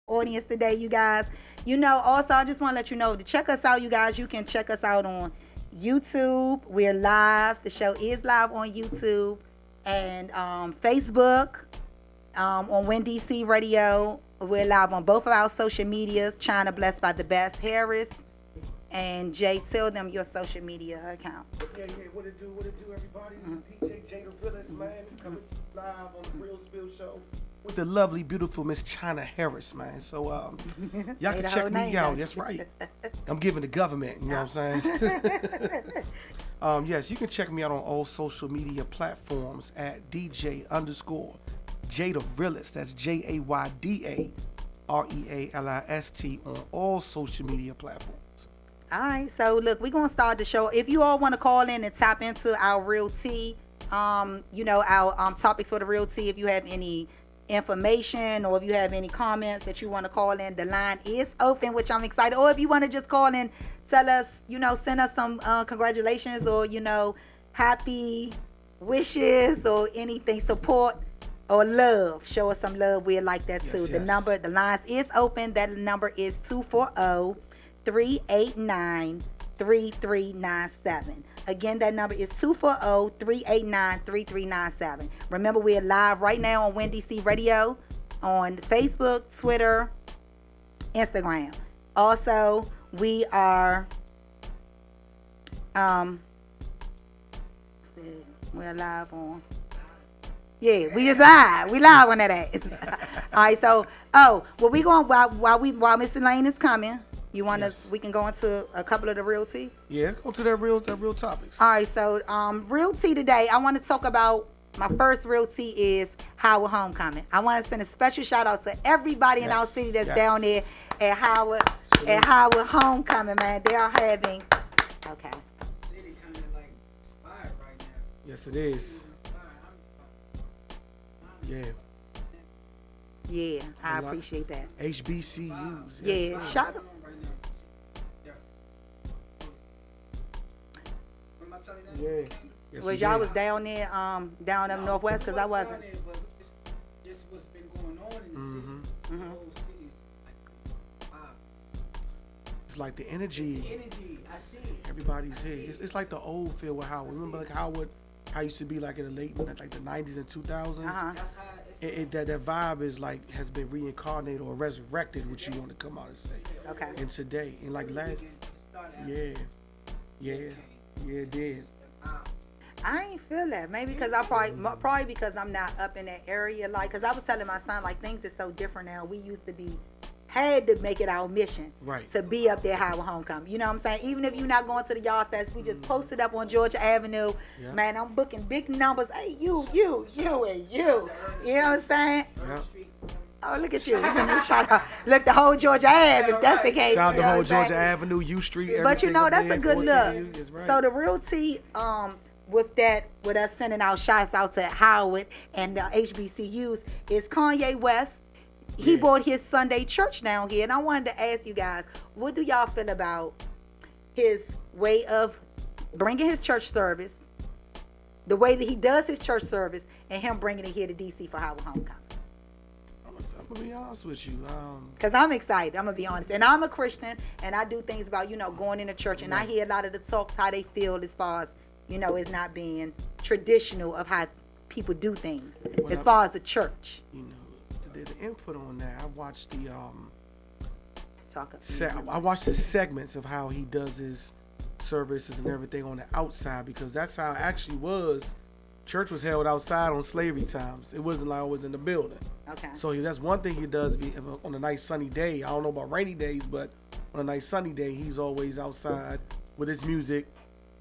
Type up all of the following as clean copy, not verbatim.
audience today, you guys. Also, I just want to let you know to check us out, you guys. You can check us out on YouTube. We're live. The show is live on YouTube and Facebook on Wendy C Radio. We're live on both of our social medias. China Blessed by the Best Harris and Jay. Tell them your social media account. Yeah, what it do, everybody? This is DJ Jada Phyllis, man. It's coming live on the Real Spill Show with the lovely, beautiful Miss China Harris, man. So, y'all can check me out. That's right. I'm giving the government, you know what I'm saying? Yes, you can check me out on all social media platforms at DJ underscore Jada Realist. That's JAYDA REALIST on all social media platforms. All right, so look, we're gonna start the show. If you all want to call in and tap into our real tea, our topics for the real tea. If you have any information or if you have any comments that you want to call in, the line is open, which I'm excited. Or if you want to just call in, tell us, send us some congratulations or happy wishes or anything, support or love. Show us some love. We'd like that too. Yes. The lines is open. That number is 240-389-3397. Again, that number is 240-389-3397. Remember, we're live right now on Wendy C Radio on Facebook, Twitter, Instagram. Also, we are we're live on. Yeah, we just live. We live on that ass. All right, so we going while Miss Elaine is coming. You want to? Yes. We can go into a couple of the real tea. Yeah, let's go to that real topics. All right, so real tea today. I want to talk about my first real tea is Howard Homecoming. I want to send a special shout out to everybody in our city that's down there at Howard Homecoming, man. They are having. Okay. City kind of like inspired right now. Yes, it is. Yeah. Yeah, I appreciate that. HBCUs. Yeah, shout out. Yeah. Yes, Was y'all was down there, down up northwest? Because I wasn't. But it's what's been going on in the city. The whole city. It's like the energy. I see it. Everybody's here. It's like the old feel with Howard. Remember like Howard, how it used to be like in the late, like the 90s and 2000s? That's how That vibe is like has been reincarnated or resurrected, which you want to come out and say. Okay. And today, and like last, yeah, it did. I ain't feel that. Maybe because I probably because I'm not up in that area. Like, because I was telling my son, like, things are so different now. We used to had to make it our mission to be up there Howard Homecoming. You know what I'm saying? Even if you're not going to the Yard Fest, we just posted up on Georgia Avenue. Yeah. Man, I'm booking big numbers. Hey, you, and you. You know what I'm saying? Yeah. Oh, look at you. Shout out. Look, the whole Georgia Ave, if that's the case. Shout out the whole Georgia Avenue, U Street, but that's a good look. Right. So the real tea, with us sending out shots out to Howard and the HBCUs is Kanye West. He bought his Sunday church down here, and I wanted to ask you guys, what do y'all feel about his way of bringing his church service, the way that he does his church service, and him bringing it here to DC for Howard Homecoming? I'm gonna be honest with you. Because I'm excited. I'm gonna be honest, and I'm a Christian, and I do things about going into church, and I hear a lot of the talks how they feel as far as it's not being traditional of how people do things as far as the church. The input on that, I watched the I watched the segments of how he does his services and everything on the outside, because that's how it actually was. Church was held outside on slavery times. It wasn't like I was in the building. Okay. So that's one thing he does on a nice sunny day. I don't know about rainy days, but on a nice sunny day, he's always outside with his music,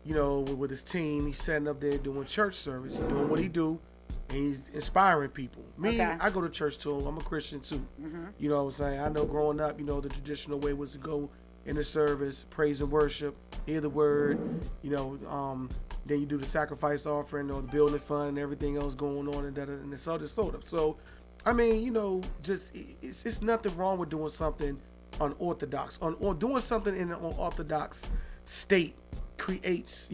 with his team. He's setting up there doing church service, doing what he do. And he's inspiring people. Me, I go to church too. I'm a Christian too. Mm-hmm. You know what I'm saying? I know growing up, the traditional way was to go in the service, praise and worship, hear the word, then you do the sacrifice offering or the building fund and everything else going on and it's all this sort of. So, I mean, just it's nothing wrong with doing something unorthodox. Or doing something in an unorthodox state creates,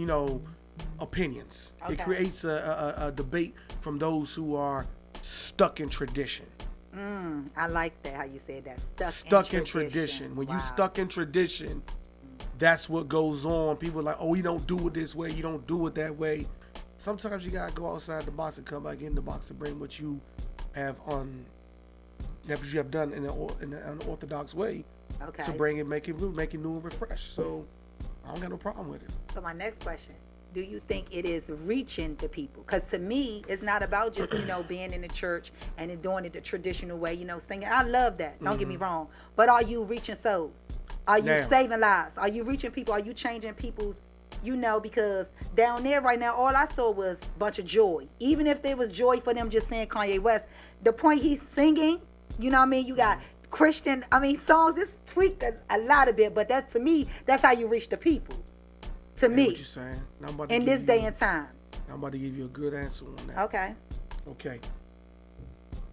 opinions. Okay. It creates a debate from those who are stuck in tradition. I like that how you said that. Stuck in tradition. When Wow. you stuck in tradition, that's what goes on. People are like, oh, you don't do it this way. You don't do it that way. Sometimes you gotta go outside the box and come back in the box and bring what you have done in an unorthodox way. Okay. So bring it, make it new and refresh. So I don't got no problem with it. So my next question, do you think it is reaching the people? Because to me, it's not about just, being in the church and then doing it the traditional way, singing. I love that. Don't get me wrong. But are you reaching souls? Are you saving lives? Are you reaching people? Are you changing people's, because down there right now, all I saw was a bunch of joy. Even if there was joy for them just saying Kanye West, the point he's singing, you got Christian, songs, it's tweaked a lot of it, but that, to me, that's how you reach the people. To me, what you saying? Now I'm about to in give this day and time. I'm about to give you a good answer on that. Okay. Okay.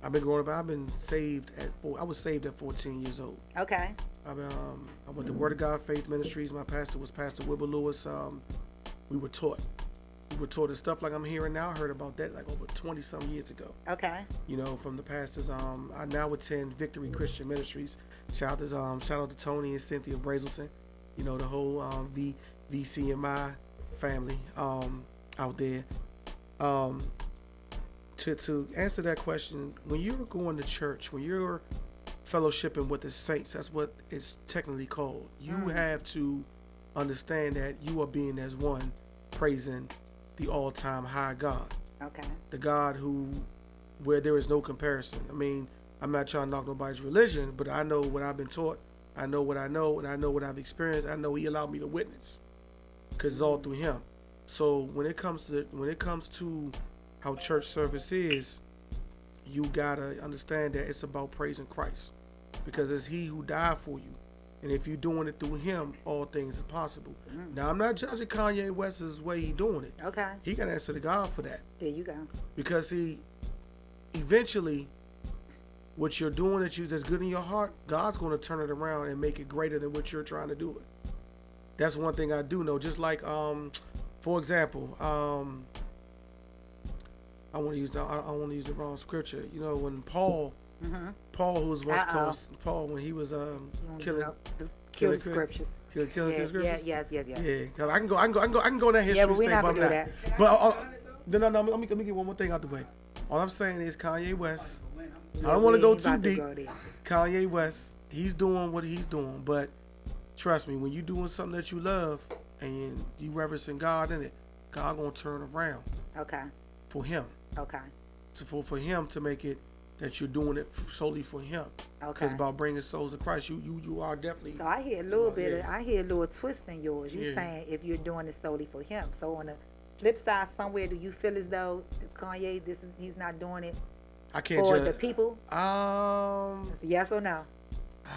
I've been growing up. I've been saved I was saved at 14 years old. Okay. I went to Word of God Faith Ministries. My pastor was Pastor Wilbur Lewis. We were taught the stuff like I'm hearing now. I heard about that like over 20 some years ago. Okay. From the pastors. I now attend Victory Christian Ministries. Shout out to Tony and Cynthia Brazelton. The whole VCMI family out there. To answer that question, when you're going to church, when you're fellowshipping with the saints, that's what it's technically called. You have to understand that you are being as one praising the all-time high God. Okay. The God where there is no comparison. I'm not trying to knock nobody's religion, but I know what I've been taught. I know what I know, and I know what I've experienced. I know He allowed me to witness, because it's all through Him. So when it comes to how church service is, you gotta understand that it's about praising Christ, because it's He who died for you, and if you're doing it through Him, all things are possible. Now I'm not judging Kanye West's way he doing it. Okay. He gotta answer to God for that, There you go. because eventually, what you're doing that's good in your heart, God's gonna turn it around and make it greater than what you're trying to do it. That's one thing I do know. Just like for example, I want to use the wrong scripture. When Paul, who was once called Paul, when he was killing scriptures. killing scriptures. Yes. Yeah, cause I can go in that history. Yeah, but we're not but gonna do that. But no. Let me get one more thing out the way. All I'm saying is Kanye West. I don't want to go too deep. Kanye West, he's doing what he's doing, but trust me, when you're doing something that you love and you reverencing God in it, God gonna turn around. Okay. For him. Okay. So for him to make it that you're doing it solely for him. Okay. Because about bringing souls to Christ, you are definitely. So I hear a little bit. I hear a little twist in yours. You're saying if you're doing it solely for him. So on the flip side, somewhere, do you feel as though Kanye, he's not doing it? I can't for judge. the people? Yes or no?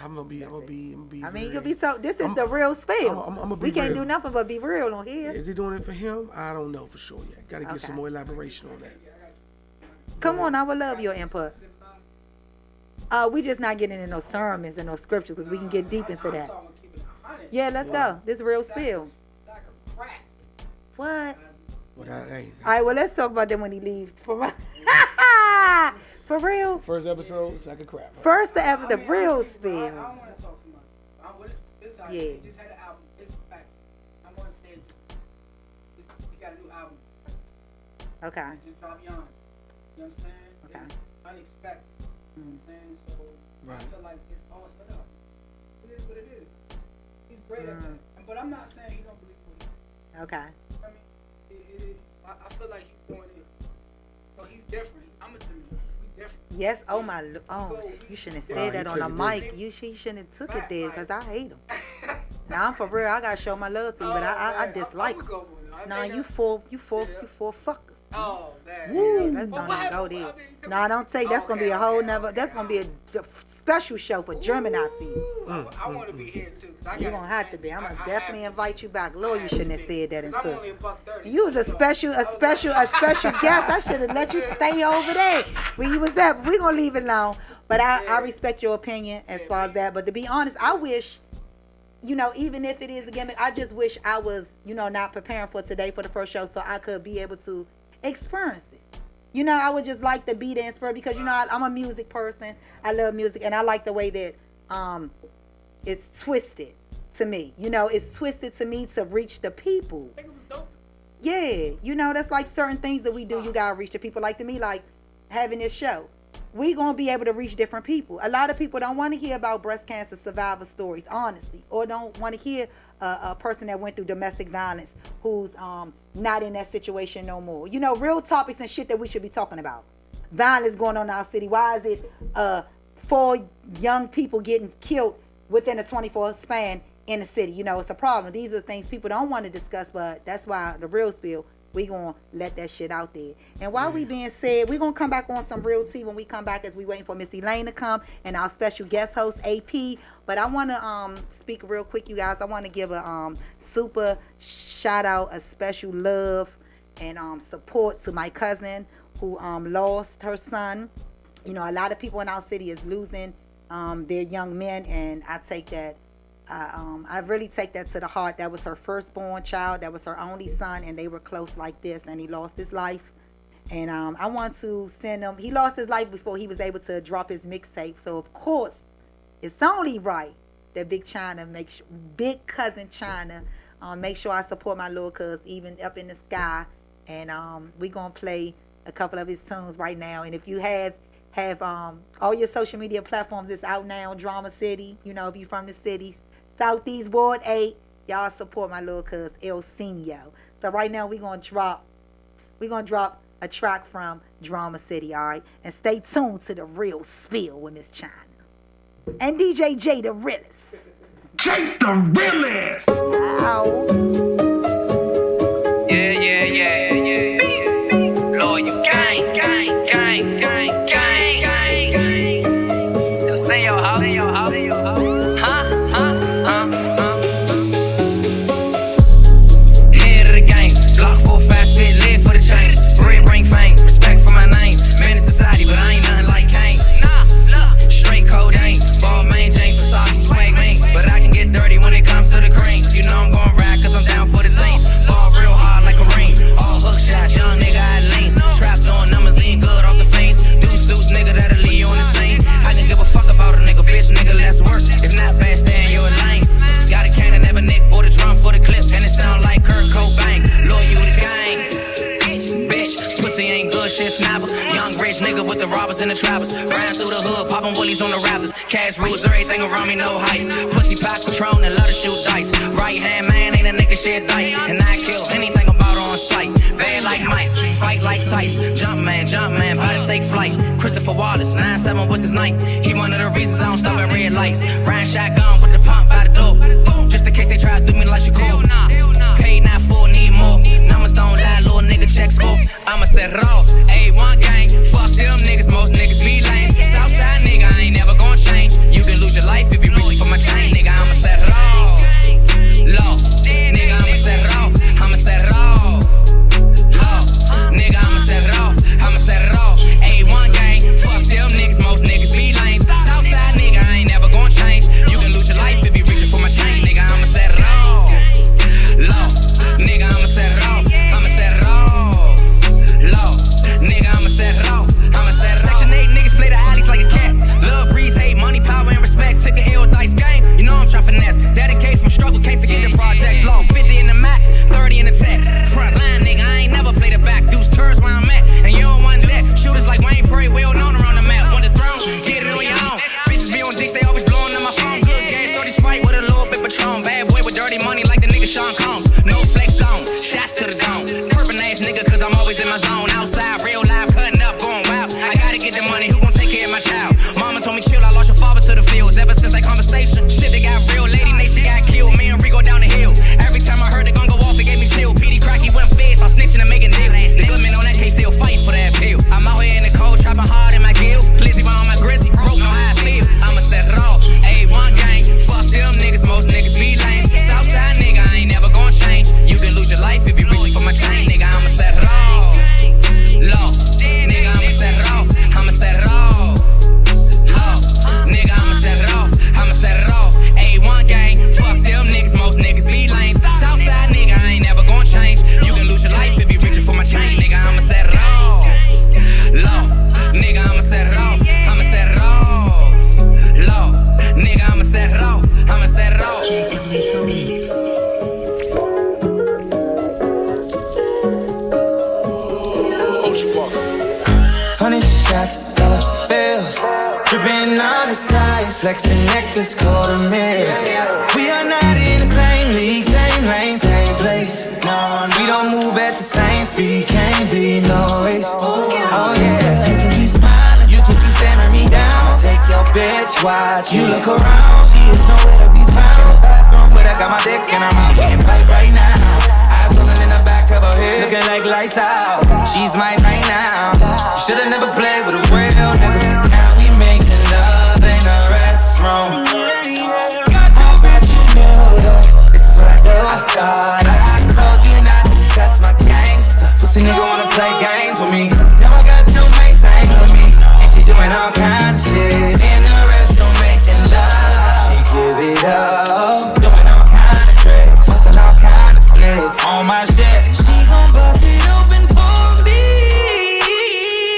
I'm gonna be. You'll be told. This is the real spill. We can't do nothing but be real on here. Is he doing it for him? I don't know for sure yet. Got to get some more elaboration on that. Come on, I would love your input. We just not getting into no sermons and no scriptures because we can get deep into that. Yeah, let's go. This is real spill. What? All right, well, let's talk about that when he leaves. For real? First episode, second crap. First episode, the real spill. I don't want to talk too much. This album, he just had an album. It's facts. I want to say he got a new album. Okay. Just dropped Young. You understand? Okay. It's unexpected. You know what I'm saying? So I feel like it's all set up. It is what it is. He's great at that. But I'm not saying he don't believe in it. Okay. I feel like he's doing it. So he's different. I'm a different. Yes, you shouldn't have said that on a mic. You shouldn't have took it there because I hate him. Now I'm for real. I gotta show my love to you, but I dislike him. Nah, you four fuckers. Oh man. Woo, let's don't even go there. No, don't take. That's gonna be a whole nother. That's gonna be a special show for Gemini season. I want to be here too. You don't have to be. I'm gonna definitely invite you back. Lord, you shouldn't have said that I'm until. only $1.30. You was a special guest. I should have let you stay over there where you was at. But we're gonna leave it alone. But I respect your opinion as far as that. But to be honest, I wish, even if it is a gimmick, I just wish I was, not preparing for today for the first show so I could be able to experience it. You know, I would just like to be the inspiration because you know I'm a music person. I love music, and I like the way that it's twisted to me. You know, it's twisted to me to reach the people. I think it was dope. Yeah, you know, that's like certain things that we do. You gotta reach the people. Like to me, like having this show, we gonna be able to reach different people. A lot of people don't want to hear about breast cancer survivor stories, honestly, or don't want to hear a person that went through domestic violence who's not in that situation no more. You know, real topics and shit that we should be talking about. Violence going on in our city. Why is it 4 young people getting killed within a 24 span in the city? You know, it's a problem. These are the things people don't want to discuss, but that's why the real spill, we gonna let that shit out there. And while we being said, we gonna come back on some real tea when we come back, as we waiting for Miss Elaine to come and our special guest host AP. But I want to speak real quick, you guys. I want to give a super shout out, a special love and support to my cousin who lost her son. You know, a lot of people in our city is losing their young men, and I take that. I really take that to the heart. That was her firstborn child. That was her only son, and they were close like this, and he lost his life. And I want to send him. He lost his life before he was able to drop his mixtape. So of course, it's only right that Big Cousin China, make sure I support my little cuz even up in the sky. And we gonna play a couple of his tunes right now. And if you have all your social media platforms, it's out now. Drama City. You know, if you from the city. Southeast Ward 8, y'all support my little cuz El Senio. So right now we're gonna drop a track from Drama City, alright? And stay tuned to the real spill with Miss China. And DJ J the realest. J the realest! Ow. Yeah. Loyal gang. Still say yo ho. Head of the game, block 4-5, spit lead for the chain. Red ring fame, respect for my name. Man in society, but I ain't nothing like Kane. Nah, straight codeine, ball main chain for saucy swag main. But I can get dirty when it comes to the cream. You know I'm gon' ride cause I'm down for the team. Ball real hard like a ring. All hook shots, young nigga I lanes. Trapped on numbers, ain't good off the fiends. Deuce, nigga that'll leave you on the scene. I didn't give a fuck about a nigga, bitch, nigga, let's work. If not bad, stand your lane. Got a cannon, never nick, or the drum for the clip. And it sound like Kurt Cobain. Loyal to the gang. Bitch, pussy ain't good, shit snapper. Young rich nigga with the robbers and the trappers. Riding through the hood, popping willies on the rappers. Cash rules, everything around me, no hype. Pussy pack Patron and love to shoot dice. Right hand man, ain't a nigga shit dice. And I kill anything about on sight. Bad like Mike, fight like Tice. Jump man, about to take flight. Christopher Wallace, 9-7, what's his night? He one of the reasons I don't stop at red lights. Riding shotgun with the pump by the door. Just in case they try to do me like you cool. Paid not full, need more. Numbers don't lie, little nigga check score. I'ma set it off, A1 gang. Fuck them niggas, most niggas be lame. Southside nigga, I ain't never gonna change. You can lose your life if you reach for my chain, nigga. I'ma set it off. Low, nigga, I'ma set it off. I'ma set it off. Low, nigga, I'ma set it off. I'ma set it off. A1 gang. Fuck them niggas, most niggas be lame. Southside nigga, I ain't never gonna change. You can lose your life if you reaching for my chain, nigga. I'ma set it off. Low, nigga, I'ma set it off. I'ma set it off. Low, nigga, I'ma set it off. I'ma set it off. Section 8 niggas play the alleys like a cat. Love, breeze, hate, money, power, and respect. Took an L dice game. You know I'm trying finesse. Dedicated from struggle, can't forget the projects. Law, 50 in the Mac, 30 in the tech. Front line, nigga, I ain't never played it back. Deuce turds where I'm at, and you don't want that. Shooters like Wayne Prairie, well known around the map. Want the throne, get it on your own. Bitches be on dicks, they always blowing on my phone. Good gas, 30 Sprite with a little bit Patron. Bad boy with dirty money like the nigga Sean Combs. No flex zone, shots to the dome. Purpin' ass nigga, cause I'm always in my zone. Outside, real live, cutting up, going wild. I gotta get the money, who gon' take care of my child? Mama told me chill, I lost your father to the fields. Ever since that conversation, shit, they got real. Lady Nation got killed, me and Rico down the hill. Every time I heard the gun go off, it gave me chill. PD Cracky went feds, I'm snitching and making deals. The good men on that case still fight for that pill. I'm out here in the cold, trapping hard in my gill. Glizzy on my grizzly, broke, know how I feel. I'ma set it off, A1 gang. Fuck them niggas, most niggas be lame. Southside nigga, I ain't never gonna change. You can lose your life if you reach for my chain, nigga. I'ma set it off. Low, nigga, I'ma set it off. I'ma set it off. Low, nigga, I'ma set it off. I'ma set it off. A1 gang. ties, flexing necklace, call a mirror. We are not in the same league, same lane, same place. No, we don't move at the same speed, can't be no race. Oh yeah, you can keep smiling, you can keep staring me down. Take your bitch, watch you look around. She is nowhere to be found. In the bathroom, but I got my dick and I'm getting pipe right now. Eyes rolling in the back of her head, looking like lights out. She's mine right now. Should've never played with a real nigga. Now we making love in a restroom. I bet you knew that. This is what I do. I thought I told you not to test my gangster. Pussy nigga wanna play games with me. Now I got two main things with me, and she doing all kind of shit in the restroom making love. She give it up, doing all kind of tricks, busting all kind of splits on my shit. She gon' bust it open for me.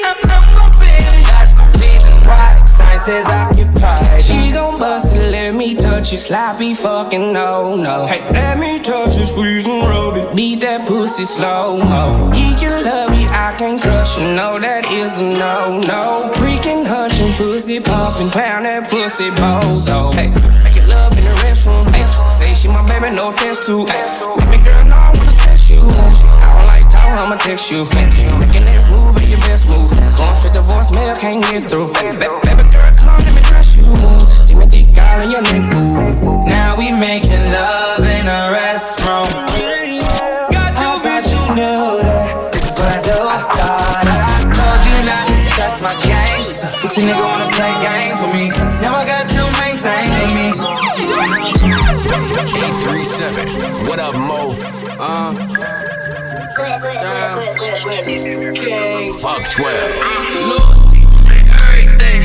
I'm gon' finish. That's the reason why sign says occupied. She gon' bust it, let me touch you, sloppy fucking no. Hey, let me touch you, squeeze and rub it, beat that pussy slow-mo. He can love me, I can't trust you, no, that is a no. Freaking hunching, pussy popping, clown that pussy bozo. Hey, make it love in the restroom. Hey, say she my baby, no test too. Hey, let me girl know I wanna sex you. I don't like talk, I'ma text you. Making that move be your best move. Going straight to voicemail, can't get through. Baby girl, come let me dress you. Stick me deep all in your neck, boo. Now we making love in a restroom. I thought you knew that. This is what I do. I thought I told you not to test my gangster. Pussy nigga wanna play games with me. Now I got two main things with me. 837. What up, Mo? Fuck 12. Look, everything.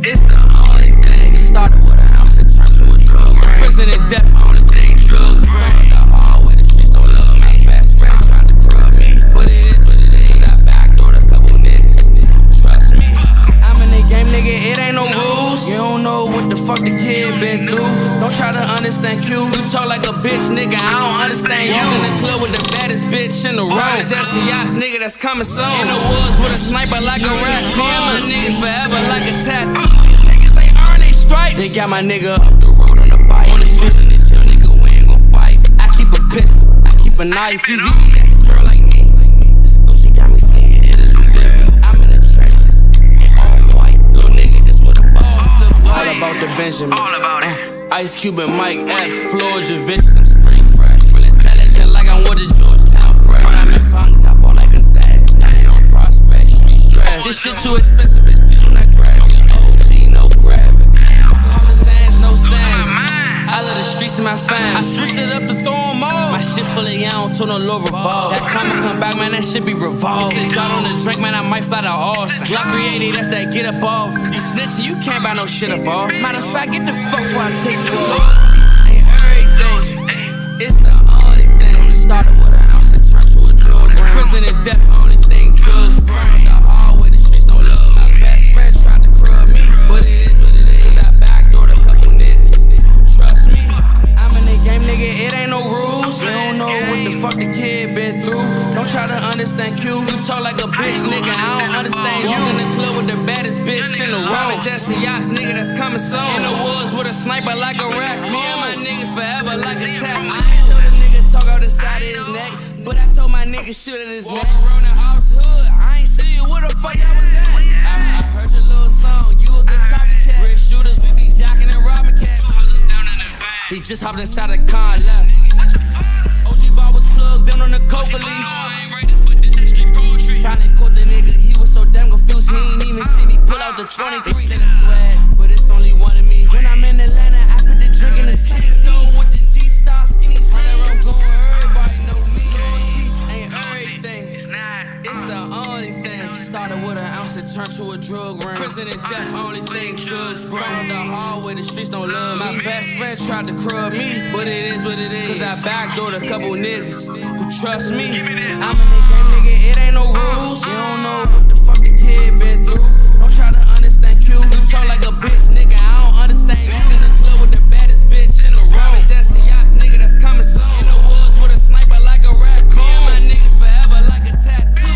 It's the only thing. Started with an ounce and turned to a drug. Prison and death, only thing. Drugs. From the hallway, the streets don't love me. Best friend trying to crud me. But it is what it is. I backdoored a couple niggas. Trust me. I'm in the game, nigga. It ain't no rules. You don't know what the fuck the kid been through. Don't try to understand Q. You talk like a bitch, nigga. I don't understand you. In the club with the baddest bitch in the room. Jesse Yachts, nigga, that's coming soon. In the woods with a sniper like a rat. Me and my niggas forever like a tattoo. These niggas ain't earn they stripes. They got my nigga up the road on the bike. On the street and the chill, nigga, we ain't gon' fight. I keep a pistol, I keep a knife. These VVS girl like me. This Gucci got me singing Italy Vivian. I'm in the trenches, in all white. Little nigga, this what the boss look like. All about the Benjamin. All about it. Ice Cube and Mike Epps, Floyd Javich, I'm spring fresh. Real intelligent like I'm with the Georgetown press. I'm in punks, I ball like a sad. I ain't on Prospect Street dress. This shit too expensive, bitch, do not grab it. OG, no grabbing. Common sense, no sense. I love the streets and my fam. I switched it up to throw 'em all. My shit full of y'all, told no low revolve. That comma come back, man, that shit be revolved. He said, y'all on the drink, man, I might fly to Austin. Glock 380, that's that get up off. You snitching, you can't buy no shit up off. Matter of fact, get the fuck before I take you off. Ain't everything, it's the only thing. Started with an ounce and turned to a drug. Prison and death, only thing. Drugs burn the hallway, the streets don't love me. Best friend tried to crud me, but it is what it is. I backdoored a couple niggas. Trust me, I'm in the game, nigga. It ain't no rules. You don't know what the fuck the kid been through. Don't try to understand Q. You talk like a bitch, nigga. I don't understand you. In the club with the baddest bitch in the room. Jesse Yachts, nigga, that's coming soon. In the woods with a sniper like a rat. Me and my niggas forever like a tattoo. I ain't told the nigga talk out the side of his neck, but I told my nigga shoot at his neck. Around the house hood, I ain't see you. Where the fuck y'all was at? I heard your little song. You a good copycat. Real shooters, we be jocking and robbing cats. He just hopped inside the car and left. OG bar was plugged down on the coca leaf. Probably caught the nigga, he was so damn confused, he ain't even see me pull out the 23. They still a swag, but it's only one of me. When I'm in Atlanta, I put the drink in the sink. So with the G-Star skinny jeans, I'm going, everybody know me. Ain't everything, it's the only thing. Started with an ounce and turned to a drug ring. Prison and death, only thing. Drugs burn the hallway, the streets don't love me. My best friend tried to crud me, but it is what it is. Cause I backdoored a couple niggas who trust me. I'm in the game, nigga, it ain't no rules. You don't know what the fuck the kid been through. Don't try to understand Q. You talk like a bitch, nigga, I don't understand you. In the club with the baddest bitch in the room. Jesse Yachts, nigga, that's coming soon. In the woods with a sniper like a rat. Me and my niggas forever like a tattoo.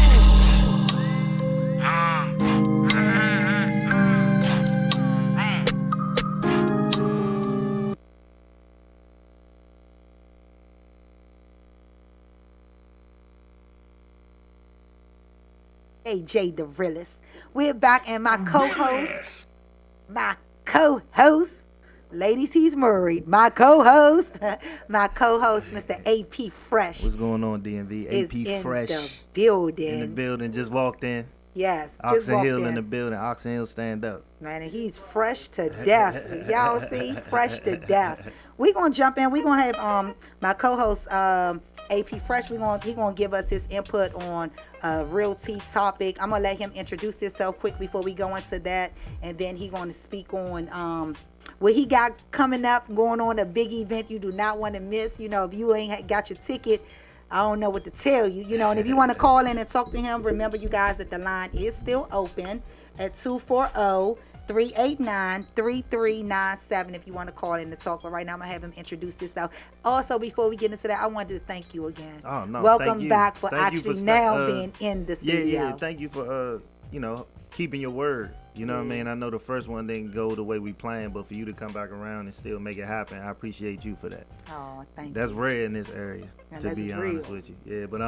aka Jay the Realist. We're back, and my co-host, ladies, he's married. My co-host, Mr. AP Fresh, What's going on, DMV? is AP in Fresh the building. in the building. Just walked in. Yes, just Oxon walked Hill in the in. building. Oxon Hill, stand up. Man, and he's fresh to death. Y'all see, fresh to death. We gonna jump in. We gonna have my co-host AP Fresh. He gonna give us his input on a real tea topic. I'm gonna let him introduce himself quick before we go into that, and then he gonna speak on what he got coming up, going on, a big event you do not want to miss. You know, if you ain't got your ticket, I don't know what to tell you, you know. And if you want to call in and talk to him, remember, you guys, that the line is still open at 240-389-3397 if you want to call in and talk. But right now, I'm going to have him introduce himself. Also, before we get into that, I wanted to thank you again. Oh, no, Welcome thank you. back for Thank you actually for now being in the studio. Yeah. Thank you for, keeping your word. You know what I mean? I know the first one didn't go the way we planned, but for you to come back around and still make it happen, I appreciate you for that. Oh, thank That's you. rare in this area, And to that's be real. honest with you. Yeah, but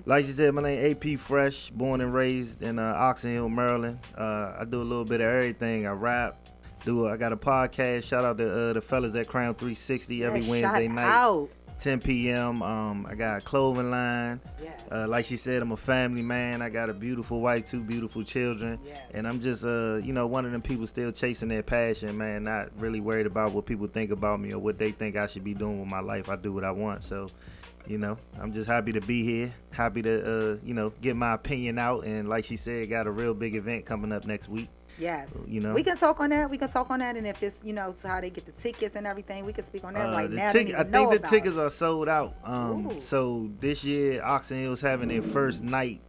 like you said, my name AP Fresh, born and raised in Oxon Hill, Maryland. I do a little bit of everything. I rap. I got a podcast. Shout out to the fellas at Crown 360 every Yeah, Wednesday shout night. out. 10 p.m. I got a clothing line. Yes. Like she said, I'm a family man. I got a beautiful wife, 2 beautiful children. Yes. And I'm just, one of them people still chasing their passion, man. Not really worried about what people think about me or what they think I should be doing with my life. I do what I want. So, I'm just happy to be here. Happy to, get my opinion out. And like she said, got a real big event coming up next week. Yes. We can talk on that. And if it's, how they get the tickets and everything, we can speak on that right now. I think the tickets are sold out. So this year, Oxon Hill's having their first night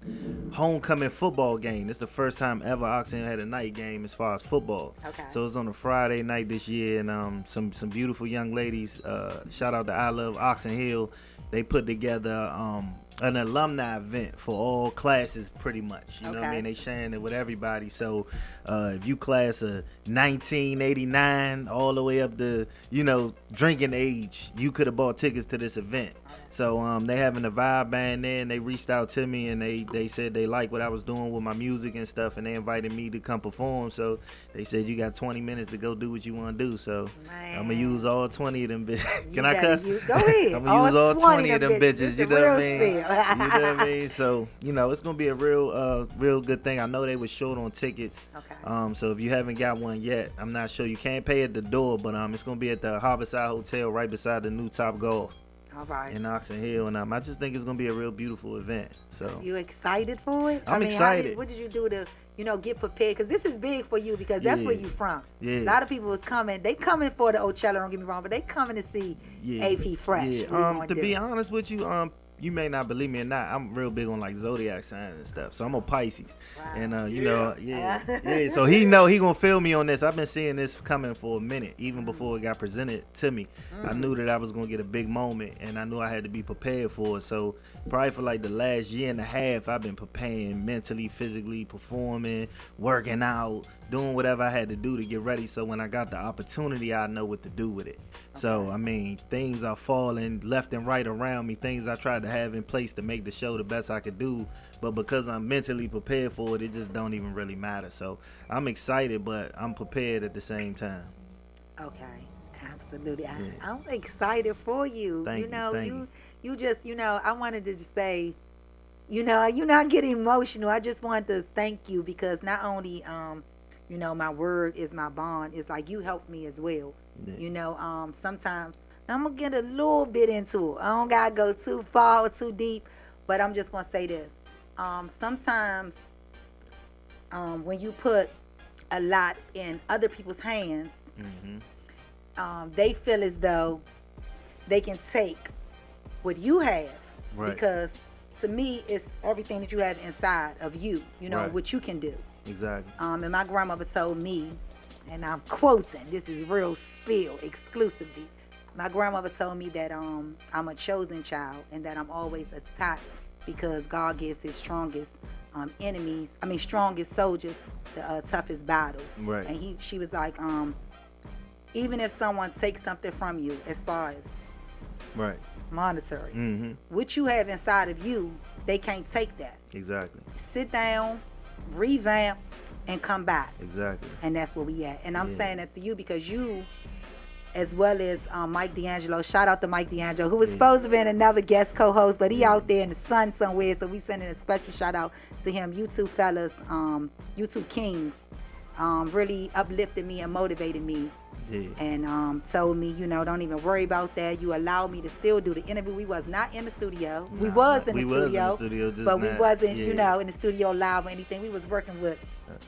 homecoming football game. It's the first time ever Oxon Hill had a night game as far as football. Okay. So it's on a Friday night this year, and some beautiful young ladies. Shout out to I Love Oxon Hill. They put together an alumni event for all classes, pretty much. You know what I mean? They sharing it with everybody. So if you class of 1989 all the way up to, drinking age, you could have bought tickets to this event. So they having a vibe band there, and they reached out to me, and they said they liked what I was doing with my music and stuff, and they invited me to come perform. So they said, you got 20 minutes to go do what you want to do. So I'm going to use all 20 of them bitches. Can I cuss? Go ahead. I'm going to use all 20 of them bitches. You know what I mean? You You know what I mean? So, it's going to be a real good thing. I know they were short on tickets. Okay. So if you haven't got one yet, I'm not sure. You can't pay at the door, but it's going to be at the Harborside Hotel right beside the new Top Golf. All right. In Oxon Hill, and I just think it's gonna be a real beautiful event. So you excited for it? I'm excited. What did you do to, get prepared? Because this is big for you, because that's where you from. Yeah. A lot of people was coming. They coming for the Ocella. Don't get me wrong, but they coming to see AP Fresh. Yeah. To be honest with you, you may not believe me or not, I'm real big on like zodiac signs and stuff. So I'm a Pisces. Wow. And So he gonna feel me on this. I've been seeing this coming for a minute, even before it got presented to me. I knew that I was gonna get a big moment, and I knew I had to be prepared for it. So probably for like the last year and a half, I've been preparing mentally, physically, performing, working out, doing whatever I had to do to get ready. So when I got the opportunity, I know what to do with it. So things are falling left and right around me. Things I tried to have in place to make the show the best I could do, but because I'm mentally prepared for it, it just don't even really matter. So I'm excited, but I'm prepared at the same time. Okay, absolutely. I'm excited for you. Thank you. You just, I wanted to just say, you're not getting emotional. I just wanted to thank you, because not only, my word is my bond. It's like you helped me as well. Yeah. Sometimes I'm gonna get a little bit into it. I don't gotta go too far or too deep, but I'm just gonna say this. Sometimes when you put a lot in other people's hands, they feel as though they can take what you have. Right. Because to me, it's everything that you have inside of you, Right. what you can do. Exactly. And my grandmother told me, and I'm quoting, this is real spill exclusively. My grandmother told me that I'm a chosen child, and that I'm always attacked because God gives his strongest strongest soldiers the toughest battles. Right. And she was like, even if someone takes something from you as far as Right. monetary, Mm-hmm. what you have inside of you they can't take that. Exactly. Sit down, revamp, and come back. Exactly. And that's where we at. And I'm Yeah. saying that to you because you, as well as Mike D'Angelo, shout out to Mike D'Angelo, who was supposed to be another guest co-host, but he out there in the sun somewhere, so we sending a special shout out to him. You two fellas, you two kings, really uplifted me and motivated me. Yeah. And told me, don't even worry about that. You allowed me to still do the interview. We was not in the studio. We was in the studio, just but we not- wasn't, yeah. in the studio live or anything. We was working with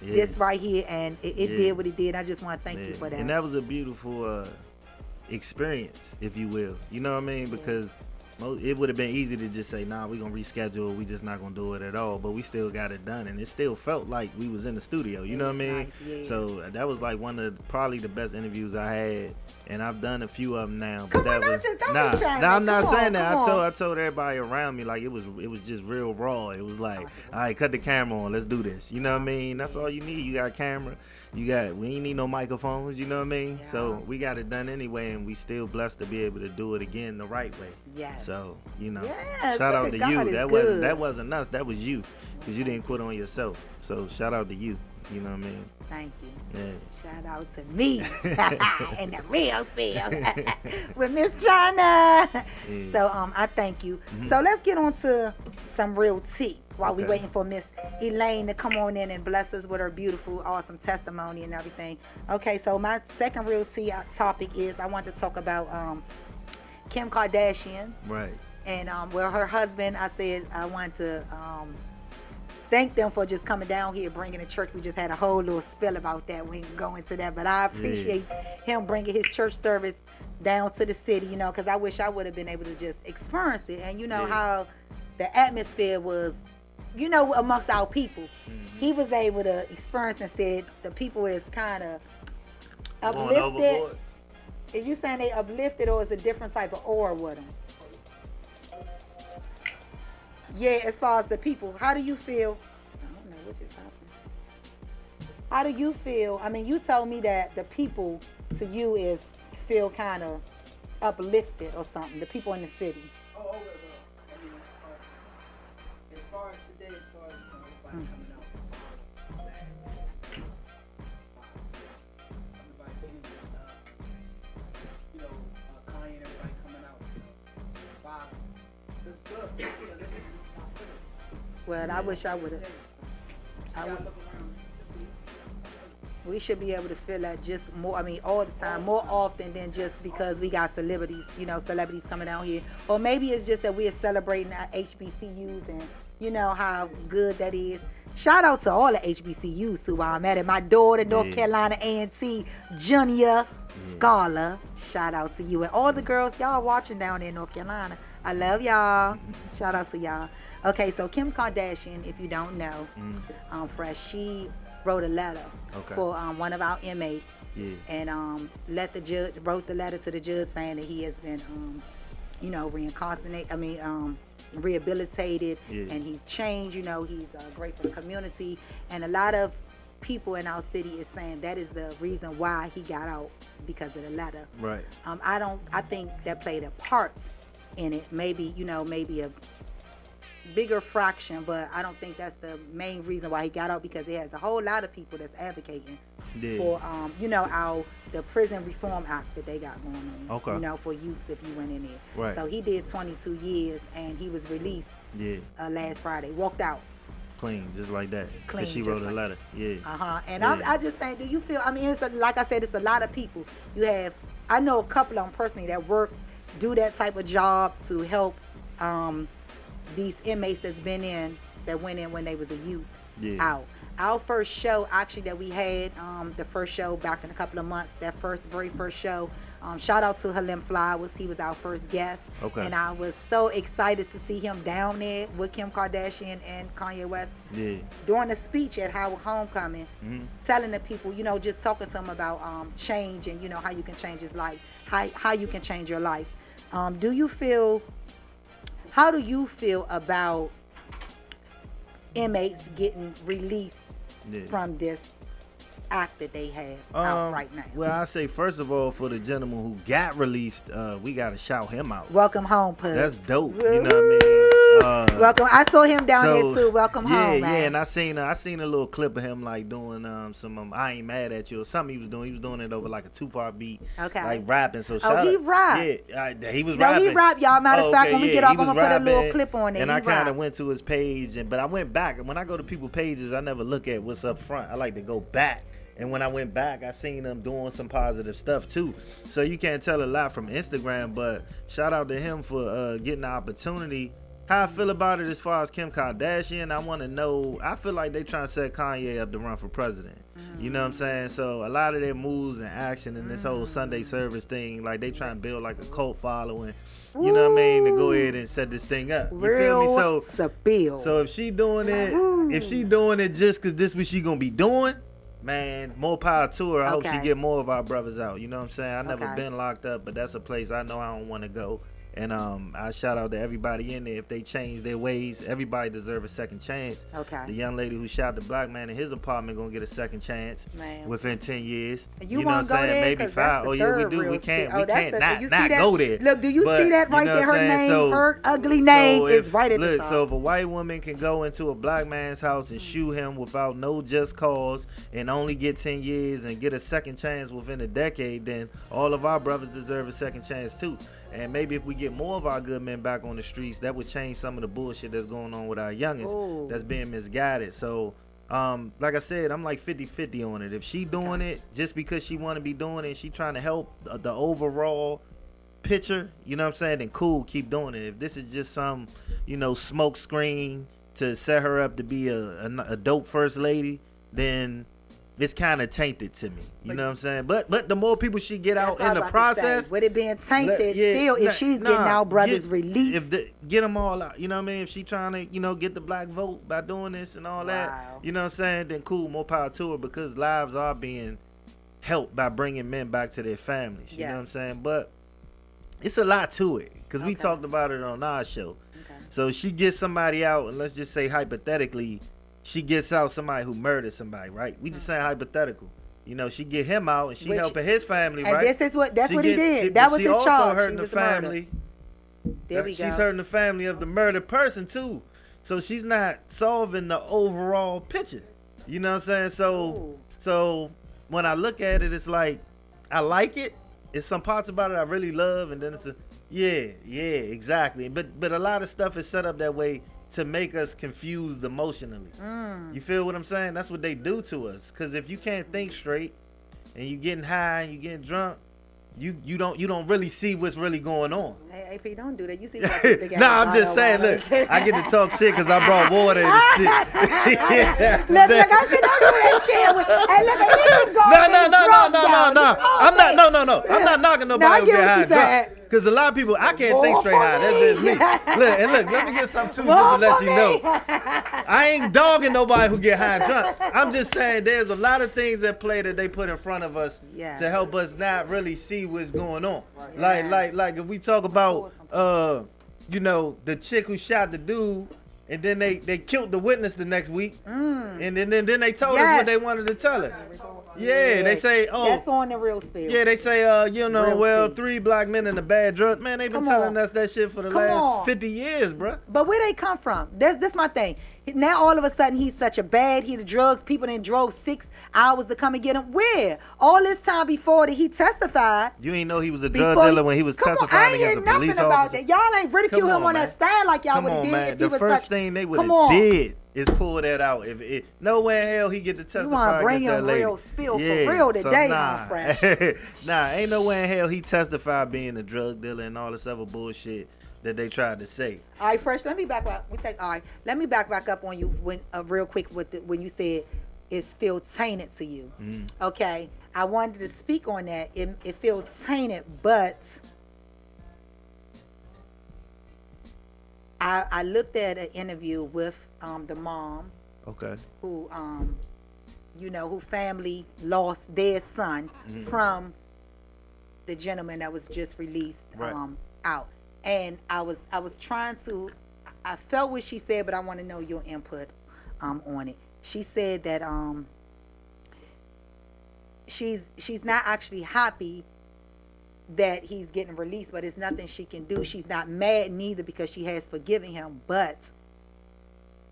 Yeah. this right here, and it Yeah. did what it did. I just want to thank you Yeah. for that. And that was a beautiful experience, if you will. You know what I mean? Because it would have been easy to just say, nah, we gonna reschedule. We just not gonna do it at all. But we still got it done, and it still felt like we was in the studio. You know what I mean? Nice, yeah. So that was like one of probably the best interviews I had, and I've done a few of them now. Come But on, that don't was just- don't be nah. trying Nah, to- I'm not come saying on, that. come on. I told everybody around me like it was just real raw. It was like, all right, cut the camera on. Let's do this. You know what I mean? That's all you need. You got a camera. We ain't need no microphones, you know what I mean? Yeah. So we got it done anyway, and we still blessed to be able to do it again the right way. Yes. So, Yes, shout out look to at you. God is That good. wasn't us. That was you, because you didn't quit on yourself. So shout out to you. You know what I mean? Thank you. Yeah. Shout out to me and the real field with Miss China. Yeah. So I thank you. So let's get on to some real tea while we Okay. waiting for Miss Elaine to come on in and bless us with her beautiful, awesome testimony and everything. Okay, so my second real tea topic is I want to talk about Kim Kardashian Right. and her husband. I said I want to thank them for just coming down here, bringing the church. We just had a whole little spill about that. We can go into that, but I appreciate him bringing his church service down to the city, because I wish I would have been able to just experience it. And how the atmosphere was, amongst our people. He was able to experience and said the people is kind of Going uplifted. overboard. Is you saying they uplifted, or is it a different type of aura with them? Yeah, as far as the people, how do you feel? I don't know what just happened. How do you feel? I mean, you told me that the people to you feel kind of uplifted or something. The people in the city. Oh, well. I mean, as far as today, as far as everybody coming out, everybody getting Kanye and everybody coming out, vibe. Looks good. Well, I wish I would have. I look around. We should be able to feel that just more. I mean, all the time, more often than just because we got celebrities. Celebrities coming out here, or maybe it's just that we're celebrating our HBCUs and how good that is. Shout out to all the HBCUs who I'm at. My daughter, North Carolina A&T Junior Scholar. Shout out to you and all the girls y'all watching down there in North Carolina. I love y'all. Shout out to y'all. Okay, so Kim Kardashian, if you don't know, Fresh, she wrote a letter for one of our inmates, and wrote the letter to the judge saying that he has been, rehabilitated, and he's changed. He's great for the community, and a lot of people in our city is saying that is the reason why he got out, because of the letter. Right. I think that played a part in it. Maybe a bigger fraction, but I don't think that's the main reason why he got out, because it has a whole lot of people that's advocating for the prison reform act that they got going on. Okay. For youth if you went in there. Right. So he did 22 years and he was released last Friday. Walked out. Clean, just like that. Clean, Cause she just wrote a like letter. Yeah. And I just think, do you feel? I mean, like I said, it's a lot of people. I know a couple of them personally that do that type of job to help these inmates that went in when they was a youth out. Our first show actually that we had, the first show back in a couple of months, that very first show, shout out to Halim Flowers. He was our first guest. Okay. And I was so excited to see him down there with Kim Kardashian and Kanye West. Yeah. During a speech at Howard Homecoming, telling the people, just talking to them about change and, how you can change his life, how you can change your life. How do you feel about inmates getting released from this act that they have out right now? Well, I say first of all, for the gentleman who got released, we gotta shout him out. Welcome home, Pug. That's dope. You know what I Welcome. I saw him down So, there too. Welcome home, man. Yeah, and I seen a little clip of him like doing some I ain't mad at you or something he was doing. He was doing it over like a 2-part beat, Okay. like rapping. So he rapped. Yeah, he was No, rapping. he rapped, y'all. Matter of fact, when we get off, he I'm was gonna put a little rapping, clip on it. And He I kind of rapped. went to his page, but I went back. And when I go to people's pages, I never look at what's up front. I like to go back. And when I went back, I seen them doing some positive stuff too. So you can't tell a lot from Instagram, but shout out to him for getting the opportunity. How I feel about it as far as Kim Kardashian, I want to know. I feel like they trying to set Kanye up to run for president. You know what I'm saying? So a lot of their moves and action and this whole Sunday service thing, like they trying to build like a cult following. You know what I mean? To go ahead and set this thing up. You feel me? So if she doing it, just because this what she gonna be doing, man, more power to her. I hope she get more of our brothers out. You know what I'm saying? I never been locked up, but that's a place I know I don't want to go. And I shout out to everybody in there. If they change their ways, everybody deserve a second chance. Okay. The young lady who shot the black man in his apartment gonna get a second chance within 10 years. You know what I'm saying? Maybe 5. Oh yeah, we do. We can't not go there. Look, do you see that right there? Her name, her ugly name is right at the top. So if a white woman can go into a black man's house and shoot him without no just cause and only get 10 years and get a second chance within a decade, then all of our brothers deserve a second chance too. And maybe if we get more of our good men back on the streets, that would change some of the bullshit that's going on with our youngins that's being misguided. So, like I said, I'm like 50-50 on it. If she doing it just because she want to be doing it, she trying to help the overall picture, you know what I'm saying, then cool, keep doing it. If this is just some, smoke screen to set her up to be a dope first lady, then it's kind of tainted to me. You know what I'm saying? But the more people she get out in the process, with it being tainted, if she's getting our brothers released, get them all out. You know what I mean? If she trying to get the black vote by doing this and all that, you know what I'm saying? Then cool, more power to her, because lives are being helped by bringing men back to their families. You know what I'm saying? But it's a lot to it, because we talked about it on our show. So she gets somebody out, and let's just say hypothetically, she gets out somebody who murdered somebody, right? We just saying hypetical. She get him out, and she helping his family, right? And that's what he did. That was his charge. She also hurting the family. There we go. She's hurting the family of the murdered person too. So she's not solving the overall picture. You know what I'm saying? So when I look at it, it's like I like it. It's some parts about it I really love, and then it's exactly. But a lot of stuff is set up that way to make us confused emotionally. You feel what I'm saying? That's what they do to us. Because if you can't think straight and you getting high and you getting drunk, you don't really see what's really going on. Hey, AP, don't do that. You see what Nah, I'm just saying, look, I get to talk shit because I brought water and shit. Look, I said, don't do that shit. Hey, look, No. I'm not knocking nobody who get high and drunk. Because a lot of people, I can't think straight high. That's just me. Look, let me get something too, just to let you know. I ain't dogging nobody who get high and drunk. I'm just saying there's a lot of things at play that they put in front of us to help us not really see what's going on. Like if we talk about, the chick who shot the dude, and then they killed the witness the next week, and then they told us what they wanted to tell us. Yeah, they say, that's on the real spill. Yeah, they say, 3 black men in a bad drug. Man, they've been telling us that shit for the last 50 years, bruh. But where they come from? That's my thing. Now all of a sudden he's such a bad, he the drugs, people done drove 6 hours to come and get him. Where? All this time before that he testified. You ain't know he was a drug dealer when he was testifying against a police officer? About that. Y'all ain't ridicule him on that stand like y'all would have did. Man. The first thing they would have did is pull that out. If nowhere in hell he get to testify against that lady. Real spill for real today, my friend. Ain't nowhere in hell he testified being a drug dealer and all this other bullshit that they tried to say. All right, Fresh, let me back up. Let me back up on you when real quick when you said it feels tainted to you. Okay, I wanted to speak on that. It feels tainted, but I looked at an interview with the mom. Okay. Who who family lost their son from the gentleman that was just released out. And I was trying to, I felt what she said, but I want to know your input on it. She said that she's not actually happy that he's getting released, but it's nothing she can do. She's not mad neither because she has forgiven him, but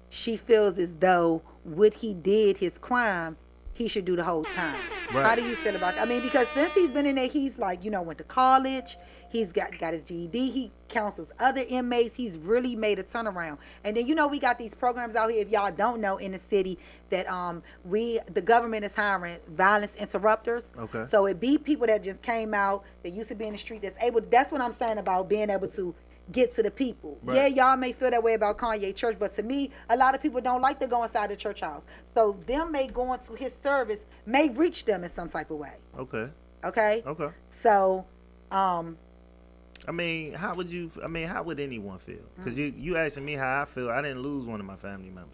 she feels as though what he did, his crime, he should do the whole time. Right. How do you feel about that? I mean, because since he's been in there, he's like, went to college. He's got his GED. He counsels other inmates. He's really made a turnaround. And then, we got these programs out here, if y'all don't know, in the city that the government is hiring violence interrupters. Okay. So it be people that just came out, that used to be in the street, that's what I'm saying about being able to get to the people. Right. Yeah, y'all may feel that way about Kanye church, but to me, a lot of people don't like to go inside the church house. So them may go into his service may reach them in some type of way. Okay. Okay? Okay. So, how would anyone feel? Because you asking me how I feel. I didn't lose one of my family members.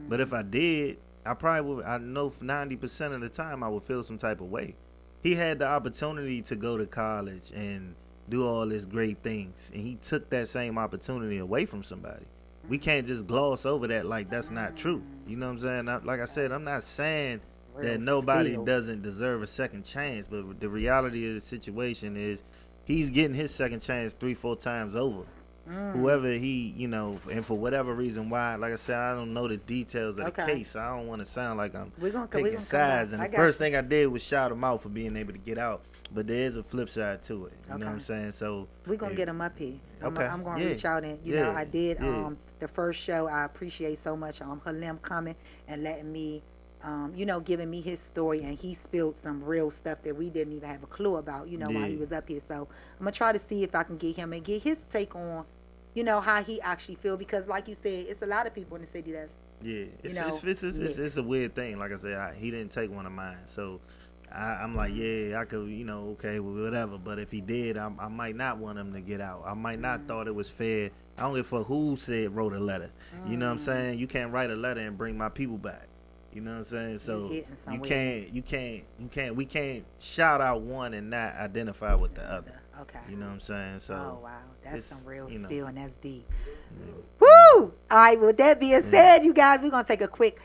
But if I did, I probably would. I know 90% of the time I would feel some type of way. He had the opportunity to go to college and do all these great things, and he took that same opportunity away from somebody. We can't just gloss over that like that's not true. You know what I'm saying? Like I said, I'm not saying that nobody doesn't deserve a second chance, but the reality of the situation is he's getting his second chance 3-4 times over. Whoever he, and for whatever reason why, like I said, I don't know the details of the case. I don't want to sound like I'm picking sides. And the first thing I did was shout him out for being able to get out. But there is a flip side to it. You know what I'm saying? So we're going to get him up here. I'm going to reach out and, I did the first show. I appreciate so much Halim coming and letting me, giving me his story. And he spilled some real stuff that we didn't even have a clue about, while he was up here. So I'm going to try to see if I can get him and get his take on, how he actually feel. Because like you said, it's a lot of people in the city that's, it's a weird thing. Like I said, he didn't take one of mine. So I'm like, I could, okay, well, whatever. But if he did, I might not want him to get out. I might not thought it was fair. I don't give a fuck who wrote a letter. You know what I'm saying? You can't write a letter and bring my people back. You know what I'm saying? So we can't shout out one and not identify with the other. Okay. You know what I'm saying? So oh wow, that's some real skill and that's deep. Yeah. Woo! All right. With that being said, you guys, we're gonna take a quick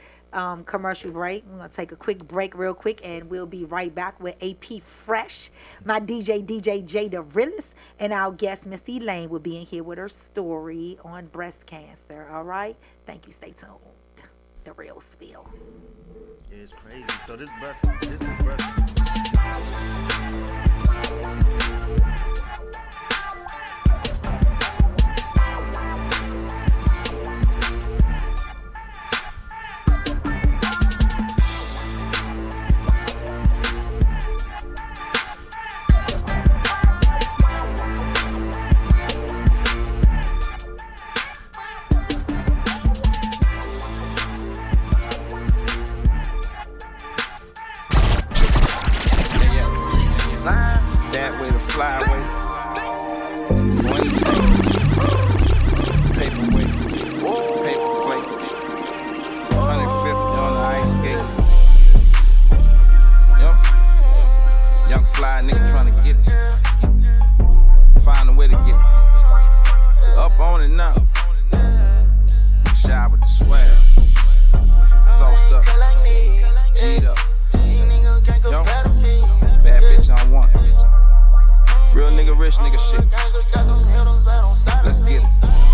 commercial break. We're gonna take a quick break real quick, and we'll be right back with AP Fresh, my DJ J the Realist, and our guest Miss Elaine will be in here with her story on breast cancer. All right. Thank you. Stay tuned. The real spill. Yeah, it's crazy. So this is breast. That way to fly away. Paperweight. Paper plates. 150 on the ice skates. Young fly nigga trying to get it. Find a way to get it. Up on it now. Shy with the swag. Sauced up. G'd up. Yo. Bad bitch on one. Real nigga, rich nigga shit. Let's get it.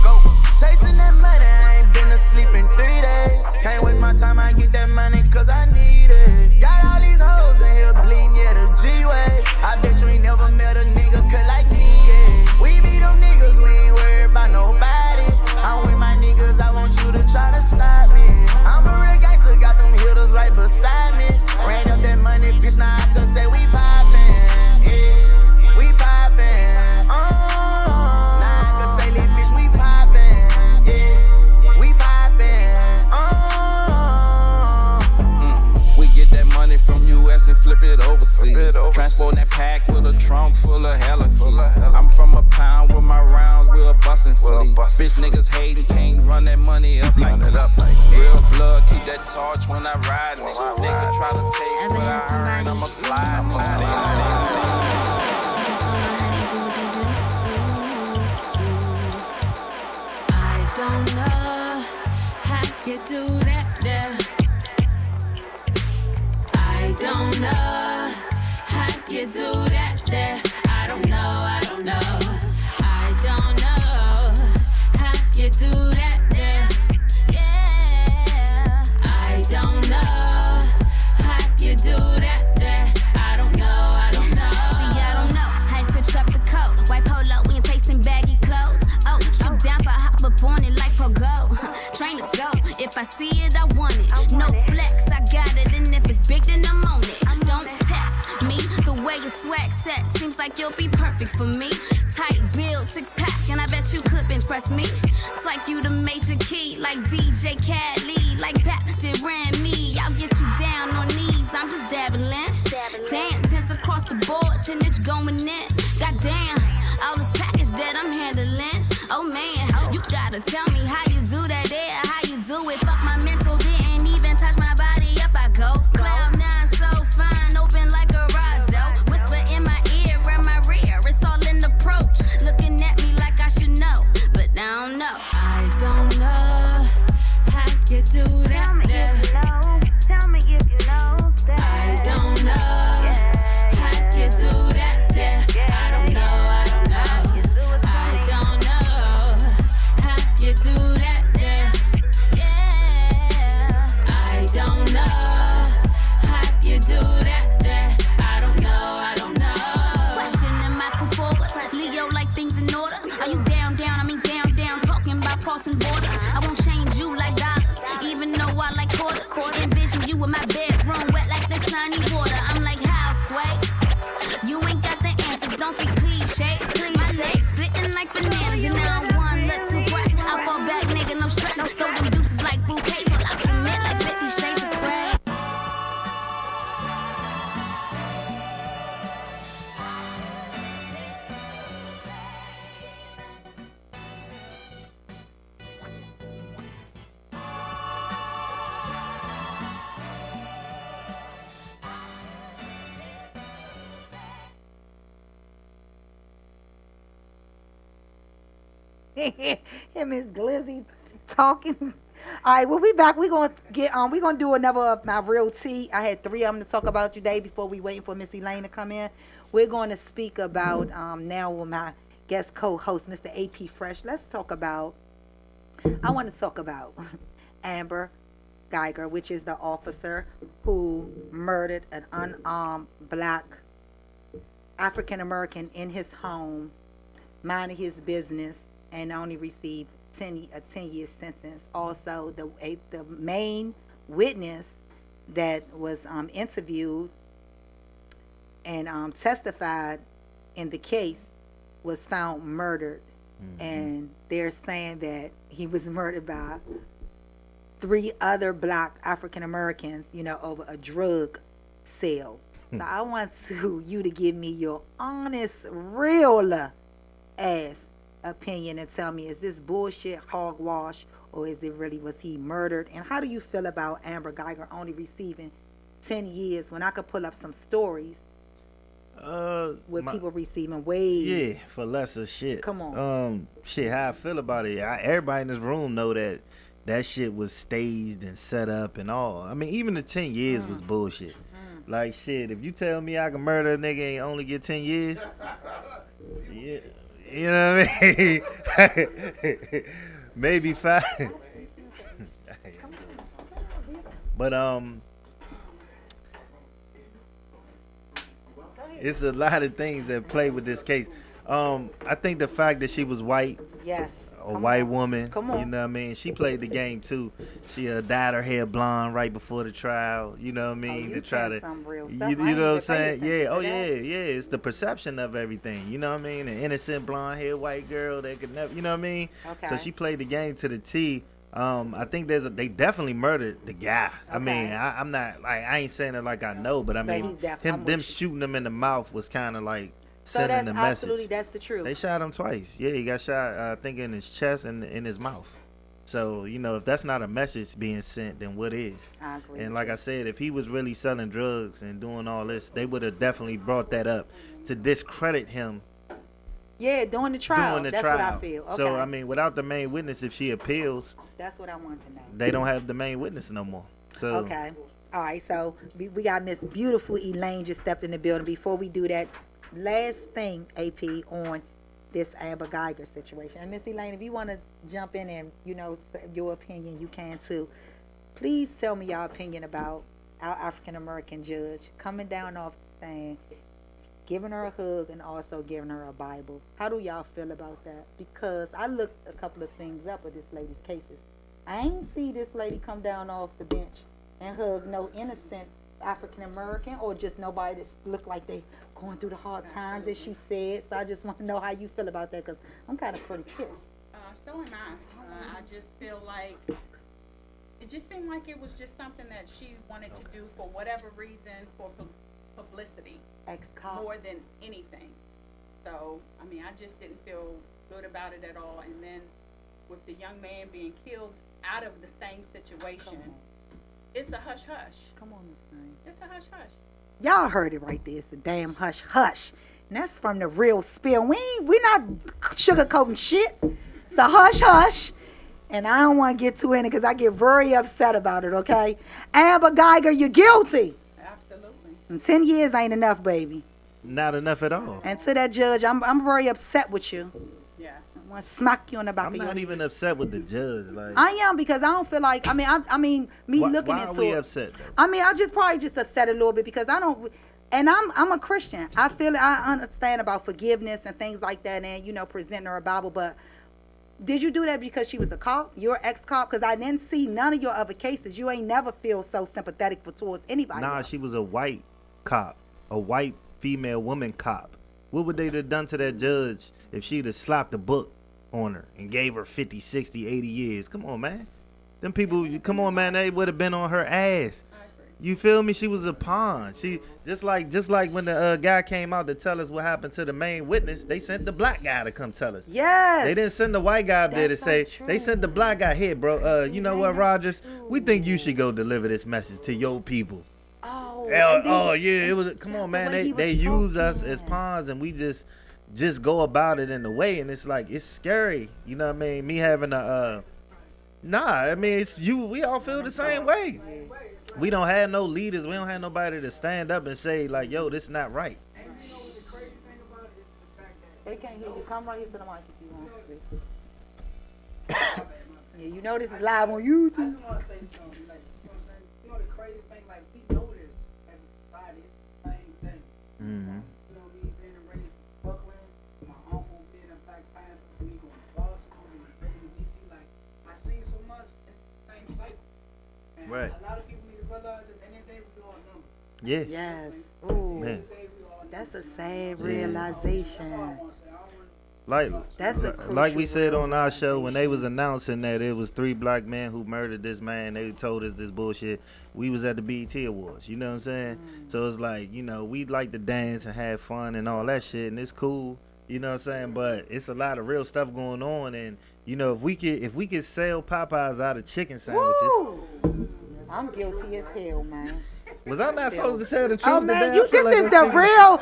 Go. Chasing that money, I ain't been asleep in 3 days. Can't waste my time, I get that money cause I need it. Got all these hoes in here bleeding, yeah, the G-way. I bet you ain't never met a nigga cut like me, yeah. We be them niggas, we ain't worried about nobody. I'm with my niggas, I want you to try to stop me. I'm a real gangster, got them hitters right beside me. Ran up that money, bitch, now I can say we poppin', yeah. We poppin', now I can say, little bitch, we poppin', yeah. We poppin', We get that money from US and flip it overseas. Transport that pack with a trunk full of hella keys. I'm from a pound with my rounds, we're bustin' fleet. Bitch niggas hatin', can't run that money up like that. Real blood, keep that torch when I ride. Nigga try to take what I earn, I'ma slide. I don't know how you do that there. I don't know how you do that there. I don't know. I see it, I want it. No flex, I got it. And if it's big, then I'm on it. Don't test me. The way your swag set seems like you'll be perfect for me. Tight build, 6-pack, and I bet you could bench press me. It's like you the major key, like DJ Khaled, like Pap did ran me. I'll get you down on knees, I'm just dabbling. Damn, tense across the board, 10-inch going in. Goddamn, all this package that I'm handling. Oh man, you gotta tell me how you do that there, how you do it. Fuck my mental, didn't even touch my body. Up I go. Cloud 9 so fine, open like a garage door. Whisper in my ear, grab my rear. It's all in approach, looking at me like I should know, but I don't know. I don't know how you do that. Tell me if you know that. I don't know how you do that. I don't know. I don't know how you do that. Yeah. I don't know how you do that. I don't know. Question, am I too forward? Leo like things in order. Are you down? I mean down. Talking about crossing borders. I won't change you like dollars, even though I like quarters. Envision you in my bedroom, wet like the sunny water. I'm like, how sway? You ain't got the answers, don't be cliche. My legs splitting like bananas, and now I'm one little breath. I fall back, nigga, no stress. Throw them deuces like bouquets, while I submit like 50 shades of gray. And Miss Glizzy talking. All right, we'll be back. We're gonna do another of my real tea. I had 3 of them to talk about today before we waiting for Miss Elaine to come in. We're going to speak about now with my guest co-host, Mr. AP Fresh. I want to talk about Amber Geiger, which is the officer who murdered an unarmed black African American in his home, minding his business, and only received a 10-year sentence. Also, the main witness that was interviewed and testified in the case was found murdered. And they're saying that he was murdered by 3 other black African Americans, over a drug sale. So I want you to give me your honest, real ass opinion and tell me, is this bullshit, hogwash, or is it really, was he murdered? And how do you feel about Amber Geiger only receiving 10 years when I could pull up some stories with people receiving way for lesser shit? Come on. How I feel about it, everybody in this room know that shit was staged and set up and all. I mean, even the 10 years was bullshit. Like, shit, if you tell me I can murder a nigga and only get 10 years, yeah. You know what I mean? Maybe 5. But it's a lot of things that play with this case. I think the fact that she was white, yes, a white woman, come on, you know what I mean? She played the game too. She dyed her hair blonde right before the trial, you know what I mean? To try to, you know what I'm saying? Yeah, yeah. It's the perception of everything, you know what I mean? An innocent blonde hair white girl that could never, you know what I mean? Okay. So she played the game to the T. I think they definitely murdered the guy. Okay. I mean, I'm not like, I ain't saying it like I know, but I mean, them shooting him in the mouth was kind of like sending the message. Absolutely, that's the truth. They shot him twice. Yeah, he got shot, I think, in his chest and in his mouth. So, if that's not a message being sent, then what is? I agree. And like I said, if he was really selling drugs and doing all this, they would have definitely brought that up to discredit him. Yeah, during the trial. That's what I feel. Okay. So, I mean, without the main witness, if she appeals, that's what I want to know. They don't have the main witness no more. So okay. All right, so we got Miss Beautiful Elaine just stepped in the building. Before we do that, last thing, AP, on this Amber Geiger situation. And Miss Elaine, if you want to jump in and, your opinion, you can too. Please tell me your opinion about our African-American judge coming down off the stand, giving her a hug, and also giving her a Bible. How do y'all feel about that? Because I looked a couple of things up with this lady's cases. I ain't see this lady come down off the bench and hug no innocent African American or just nobody that looked like they going through the hard times, as she said. So I just want to know how you feel about that, because I'm kind of pretty pissed. So am I. I just feel like it just seemed like it was just something that she wanted to do for whatever reason, for publicity, Ex-cop. more than anything. So, I mean, I just didn't feel good about it at all. And then with the young man being killed out of the same situation, it's a hush hush. Come on, Miss Green. It's a hush hush. Y'all heard it right there. It's a damn hush hush. And that's from the real spill. We not sugarcoating shit. It's a hush hush. And I don't want to get too in it because I get very upset about it, okay? Amber Geiger, you're guilty. Absolutely. And 10 years ain't enough, baby. Not enough at all. And to that judge, I'm very upset with you. Yeah. I want to smack you on the back I'm of your not even upset with the judge. Like, I am, because I don't feel like, I mean, me looking why into are we it. upset though? I mean, I just probably just upset a little bit because I don't, and I'm a Christian. I feel I understand about forgiveness and things like that, and presenting her a Bible. But did you do that because she was a cop? You're an ex-cop? Because I didn't see none of your other cases. You ain't never feel so sympathetic towards anybody. Nah, else. she was a white cop, a white female woman cop. What would they have done to that judge if she'd have slapped a book on her and gave her 50, 60, 80 years? Come on, man. Them people, come on, man, they would have been on her ass. You feel me? She was a pawn. She just like when the guy came out to tell us what happened to the main witness, they sent the black guy to come tell us. Yes. They didn't send the white guy up there to say. They sent the black guy here, bro. You know what, Rogers? We think you should go deliver this message to your people. Oh. Yeah. It was. Come on, man. They use us as pawns, and we just go about it in a way, and it's like it's scary. You know what I mean? Me having a. Nah, I mean it's you. We all feel the same way. We don't have no leaders. We don't have nobody to stand up and say like, "Yo, this is not right." And you know what the crazy thing about it is the fact that They can't hear you. Come right here to the mic if you want to. Yeah, you know this is live on I YouTube. just want to say something. Like, you know what I'm saying? You know the craziest thing? Like, we know this as a society. It's the same thing. Mm-hmm. You know, me being raised in Brooklyn, my uncle being a Black Panther, me going to Baltimore, me being in D.C. Like, I seen so much in the same cycle. And Right. a lot of people need to realize that anything we do on numbers. Yeah. Yes. Ooh. Man. That's a sad Yeah. realization. Like That's a like we crucial said on our show when they was announcing that it was 3 black men who murdered this man, they told us this bullshit. We was at the BET Awards, you know what I'm saying? So it's like, we like to dance and have fun and all that shit, and it's cool, you know what I'm saying? But it's a lot of real stuff going on, and if we could sell Popeyes out of chicken sandwiches. Woo! I'm guilty as hell, man. Was I not supposed to tell the truth Oh today? man, I this feel like is that's the real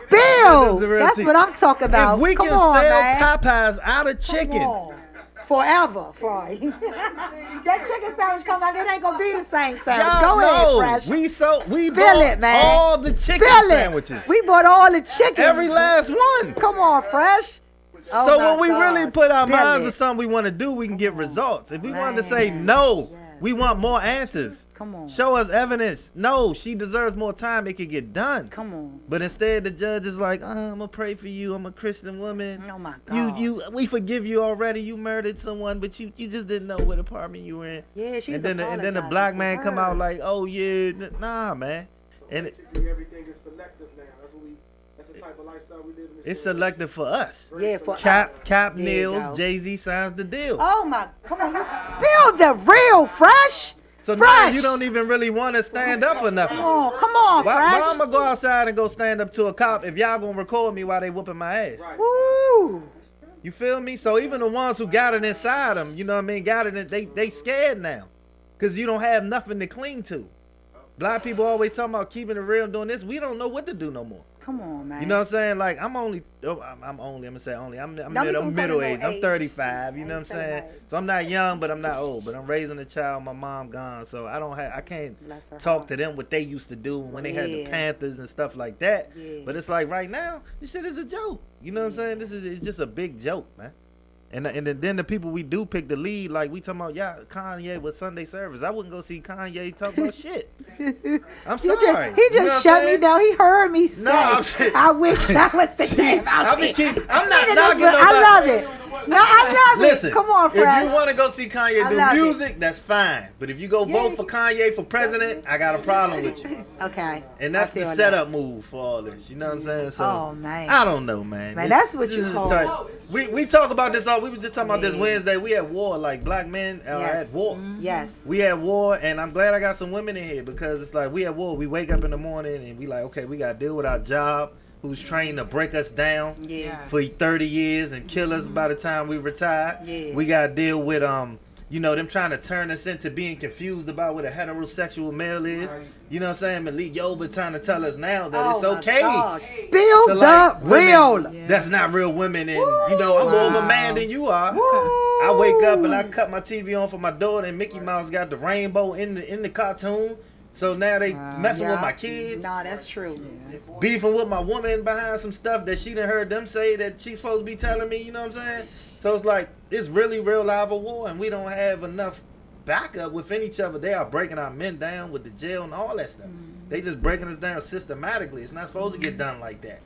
spill. the real That's tea. what I'm talking about. If we Come can on, sell man. Popeyes out of Come chicken. on. Forever, Fry. That chicken sandwich come out, it ain't gonna be the same sandwich. Y'all Go know ahead, Fresh. we Spill bought it, man. all the chicken Spill it. sandwiches. We bought all the chicken. Every last one. Come on, Fresh. Oh So my when we God. really put our Spill minds it. to something we want to do, we can get results. If we wanted to say Man. no, Yes. we want more answers. Come on. Show us evidence. No, she deserves more time. It could get done. Come on. But instead, the judge is like, I'm gonna pray for you. I'm a Christian woman. Oh my God. We forgive you already. You murdered someone, but you just didn't know what apartment you were in. Yeah, she's and then the apologizing black to man come her. out like, oh yeah, nah, man. And Basically, everything is selective now. That's the type of lifestyle we live in. it's selected for us. Yeah, for Cap There you Neal's, go. Jay-Z signs the deal. Oh my, come on, you spilled the real Fresh. So now Fresh. you don't even really want to stand up for nothing. Come on, Why Fresh. I'm gonna go outside and go stand up to a cop if y'all gonna record me while they whooping my ass? Woo. You feel me? So even the ones who got it inside them, you know what I mean, got it, they scared now, cause you don't have nothing to cling to. Black people always talking about keeping it real, doing this. We don't know what to do no more. Come on, man. You know what I'm saying? Like I'm gonna say only. I'm middle aged. I'm 35. You know what I'm saying? So I'm not young, but I'm not old. But I'm raising a child. My mom gone, so I can't talk to them what they used to do when they had the Yeah. Panthers and stuff like that. Yeah. But it's like right now, this shit is a joke. You know what I'm saying? It's just a big joke, man. And then the people we do pick the lead, like we talking about, Kanye with Sunday service. I wouldn't go see Kanye talk about shit. I'm sorry. He You know just what I'm shut me saying? down. He heard me say, I'm saying- I wish I was the damn I'm not knocking I love nobody. it. No, I love Listen, it. Come on, if Fresh. you want to go see Kanye I do love music, that's fine. But if you go vote for Kanye for president, I got a problem with you. Okay. And that's I the feel setup move for all this. You know what I'm saying? So Oh, man. I don't know, man. Man, This- that's what this you is call- tight. We talk about this all. We were just talking about this Wednesday. We at war, like black men are Yes. at war. Yes. We at war, and I'm glad I got some women in here because it's like we at war. We wake up in the morning and we like, okay, we got to deal with our job, who's trained to break us down for 30 years and kill us by the time we retire. Yeah. We got to deal with you know, them trying to turn us into being confused about what a heterosexual male is. You know what I'm saying? Malik Yoba trying to tell us now that it's okay. Spill to, the like, real. women that's not real women, and you know, I'm more of a man than you are. I wake up and I cut my TV on for my daughter, and Mickey Mouse got the rainbow in the cartoon. So now they messing with my kids. Nah, that's true. Beefing with my woman behind some stuff that she done heard them say that she's supposed to be telling me, you know what I'm saying? So it's like, it's really real live a war, and we don't have enough backup within each other. They are breaking our men down with the jail and all that stuff. They just breaking us down systematically. It's not supposed to get done like that.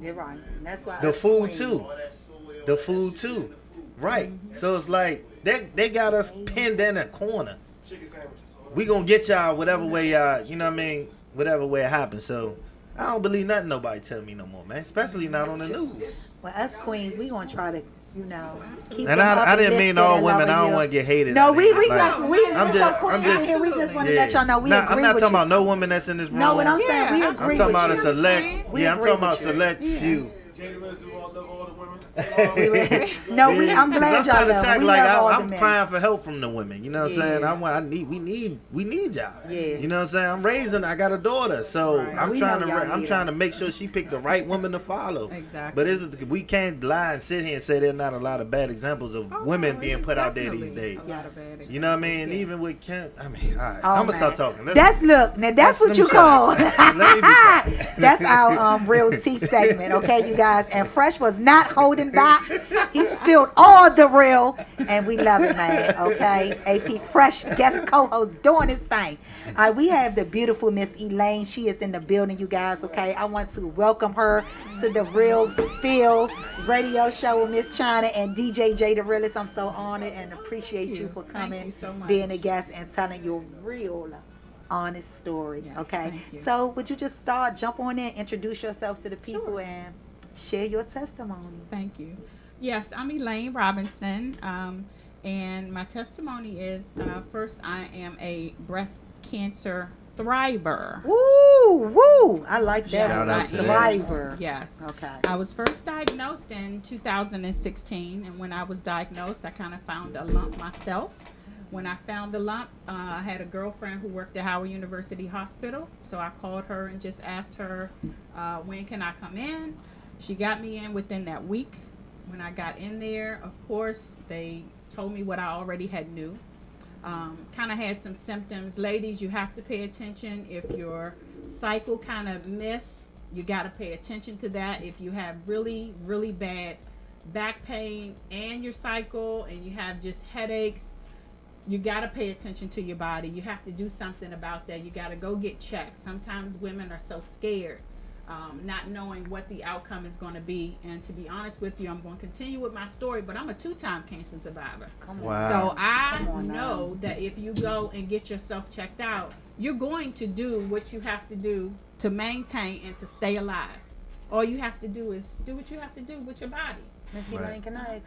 You're right. That's why The food too. The food too. Right. So it's like, they got us pinned in a corner. We gonna get y'all whatever way y'all, you know what I mean, whatever way it happens. So I don't believe nothing nobody tell me no more, man. Especially not on the news. Well, us queens, we gonna try to, you know, keep And them up I and didn't mean lifted all and women. I loving don't you. want to get hated. No, on we either. got Like, we I'm just here. We just want to yeah. let y'all know we Nah, agree I'm not with talking you. about no woman that's in this room. No, what I'm saying, we agree I'm with talking about a you. select. We Yeah, I'm agree talking about with you. select few. No, I'm glad y'all I'm trying to love talk them. We like love all the I'm men. crying for help from the women. You know what I'm saying? Yeah. We need y'all. Yeah. You know what I'm saying? I'm raising. I got a daughter, so I'm We trying know to. y'all I'm need trying to make sure she picked the right woman to follow. Exactly. But we can't lie and sit here and say there's not a lot of bad examples of women being put out there these days. You know what I mean? Even with Kim. I mean, all right. Oh, I'm gonna man. start talking. That's what let you me shut call. up. Let me be quiet. That's our real tea segment, okay, you guys. And Fresh was not holding back. He spilled all the real, and we love it, man. Okay, AP Fresh guest co-host doing his thing. All right, we have the beautiful Miss Elaine. She is in the building, you guys. Okay, I want to welcome her to the Real Spill radio show with Miss China and DJ J the Realist. I'm so honored and appreciate you for coming, being a guest, and telling your real, honest story. Okay, thank you. so would you just jump on in, introduce yourself to the people, and share your testimony? Thank you. Yes, I'm Elaine Robinson, and my testimony is first, I am a breast cancer thriver. Woo, woo! I like that. Yes, I am. Thriver. Yes. Okay. I was first diagnosed in 2016, and when I was diagnosed, I kind of found a lump myself. When I found the lump, I had a girlfriend who worked at Howard University Hospital, so I called her and just asked her, when can I come in? She got me in within that week. When I got in there, of course, they told me what I already had knew. Kind of had some symptoms. Ladies, you have to pay attention. If your cycle kind of miss, you got to pay attention to that. If you have really, really bad back pain and your cycle, and you have just headaches, you got to pay attention to your body. You have to do something about that. You got to go get checked. Sometimes women are so scared, not knowing what the outcome is going to be. And to be honest with you, I'm going to continue with my story, but I'm a 2-time cancer survivor. Wow. So I know that if you go and get yourself checked out, you're going to do what you have to do to maintain and to stay alive. All you have to do is do what you have to do with your body. Miss Elaine, can I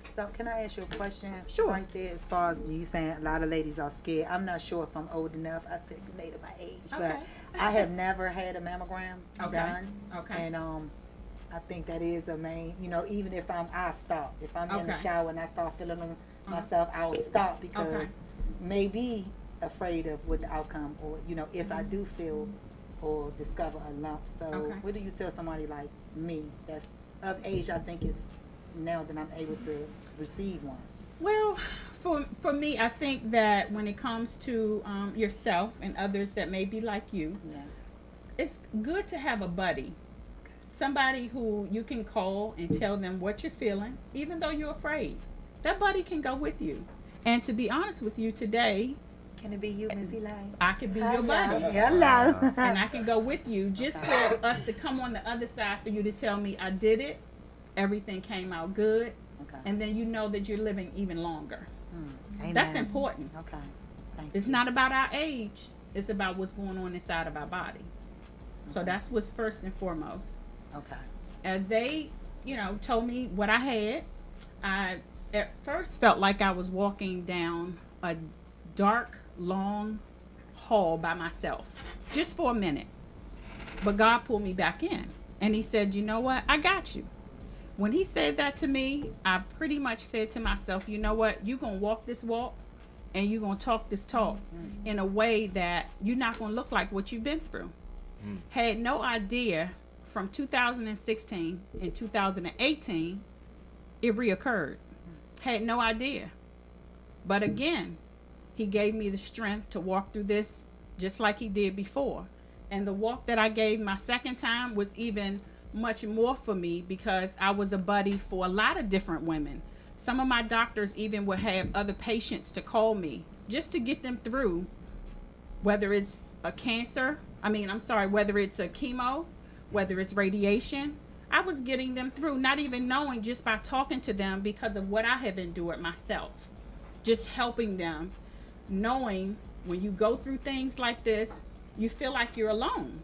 ask you a question? Sure. Right there, as far as you saying a lot of ladies are scared. I'm not sure if I'm old enough. I tell you later my age, Okay. but I have never had a mammogram Okay. done. Okay. And I think that is a main. You know, even if I stop. If I'm in the Okay. shower and I start feeling them myself, I'll stop because Okay. maybe afraid of what the outcome, or you know, if I do feel or discover a lump. So, Okay. what do you tell somebody like me that's of age? I think is now that I'm able to receive one. Well, for me, I think that when it comes to yourself and others that may be like you, Yes. it's good to have a buddy. Somebody who you can call and tell them what you're feeling, even though you're afraid. That buddy can go with you. And to be honest with you today, Can it be you, Miss Elaine? I could be your buddy. Hello. And I can go with you just for us to come on the other side for you to tell me I did it. Everything came out good. Okay. And then you know that you're living even longer. Amen. That's important. Okay. Thank It's you. not about our age. It's about what's going on inside of our body. So that's what's first and foremost. Okay. As they, told me what I had, I at first felt like I was walking down a dark, long hall by myself, just for a minute. But God pulled me back in. And he said, you know what? I got you. When he said that to me, I pretty much said to myself, you know what? You're going to walk this walk and you're going to talk this talk in a way that you're not going to look like what you've been through. Had no idea from 2016 and 2018 it reoccurred. Had no idea. But again, he gave me the strength to walk through this just like he did before. And the walk that I gave my second time was even much more for me because I was a buddy for a lot of different women. Some of my doctors even would have other patients to call me just to get them through, whether it's a whether it's a chemo, whether it's radiation. I was getting them through, not even knowing, just by talking to them because of what I have endured myself. Just helping them, knowing when you go through things like this, you feel like you're alone.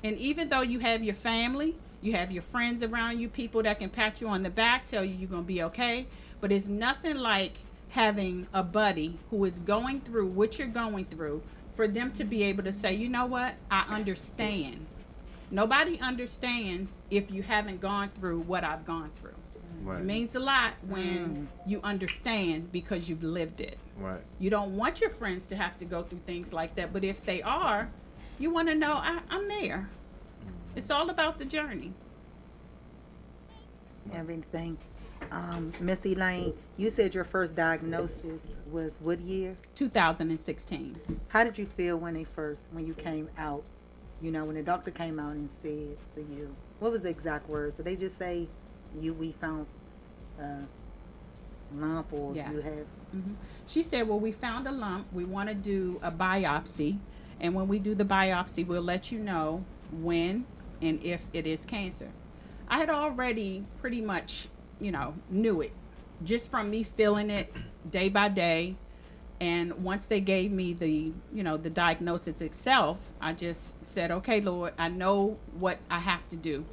And even though you have your family, you have your friends around you, people that can pat you on the back, tell you you're going to be okay. But it's nothing like having a buddy who is going through what you're going through, for them to be able to say, you know what, I understand. Nobody understands if you haven't gone through what I've gone through. Right. It means a lot when you understand because you've lived it. Right. You don't want your friends to have to go through things like that, but if they are, you want to know, I'm there. It's all about the journey. Everything. Miss Elaine, you said your first diagnosis was what year? 2016. How did you feel when you came out? When the doctor came out and said to you, what was the exact words? Did they just say, we found a lump, or yes. you have? Mm-hmm. She said, well, we found a lump. We want to do a biopsy. And when we do the biopsy, we'll let you know when and if it is cancer. I had already pretty much, knew it just from me feeling it day by day. And once they gave me the diagnosis itself, I just said, okay, Lord, I know what I have to do.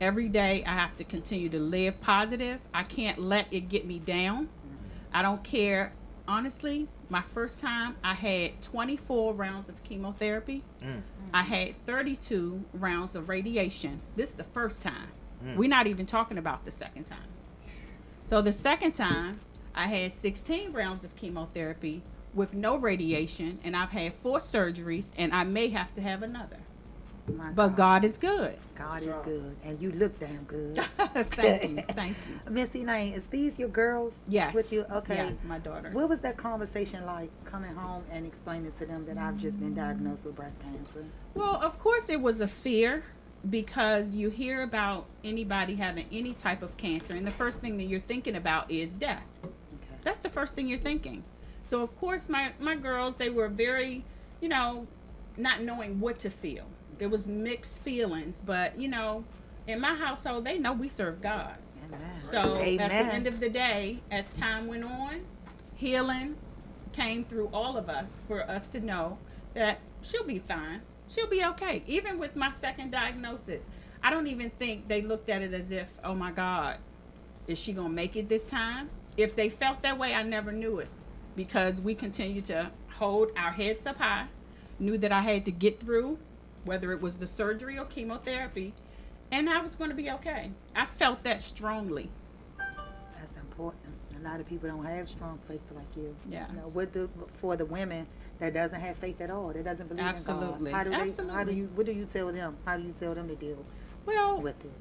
Every day I have to continue to live positive. I can't let it get me down. I don't care. Honestly, my first time, I had 24 rounds of chemotherapy. I had 32 rounds of radiation. This is the first time. We're not even talking about the second time. So the second time, I had 16 rounds of chemotherapy with no radiation, and I've had 4 surgeries, and I may have to have another. But God is good. God is good, and you look damn good. Thank you. Miss Elaine, is these your girls? Yes. With you? Okay. Yes, my daughters. What was that conversation like, coming home and explaining to them that I've just been diagnosed with breast cancer? Well, of course it was a fear, because you hear about anybody having any type of cancer, and the first thing that you're thinking about is death. Okay. That's the first thing you're thinking. So of course my girls, they were very, not knowing what to feel. It was mixed feelings, but in my household, they know we serve God. Amen. So Amen. At the end of the day, as time went on, healing came through all of us for us to know that she'll be fine. She'll be okay. Even with my second diagnosis, I don't even think they looked at it as if, oh my God, is she going to make it this time? If they felt that way, I never knew it, because we continued to hold our heads up high, knew that I had to get through, whether it was the surgery or chemotherapy, and I was going to be okay. I felt that strongly. That's important. A lot of people don't have strong faith like you. Yeah. For the women that doesn't have faith at all, that doesn't believe Absolutely. in God. Absolutely. What do you tell them? How do you tell them to deal with it?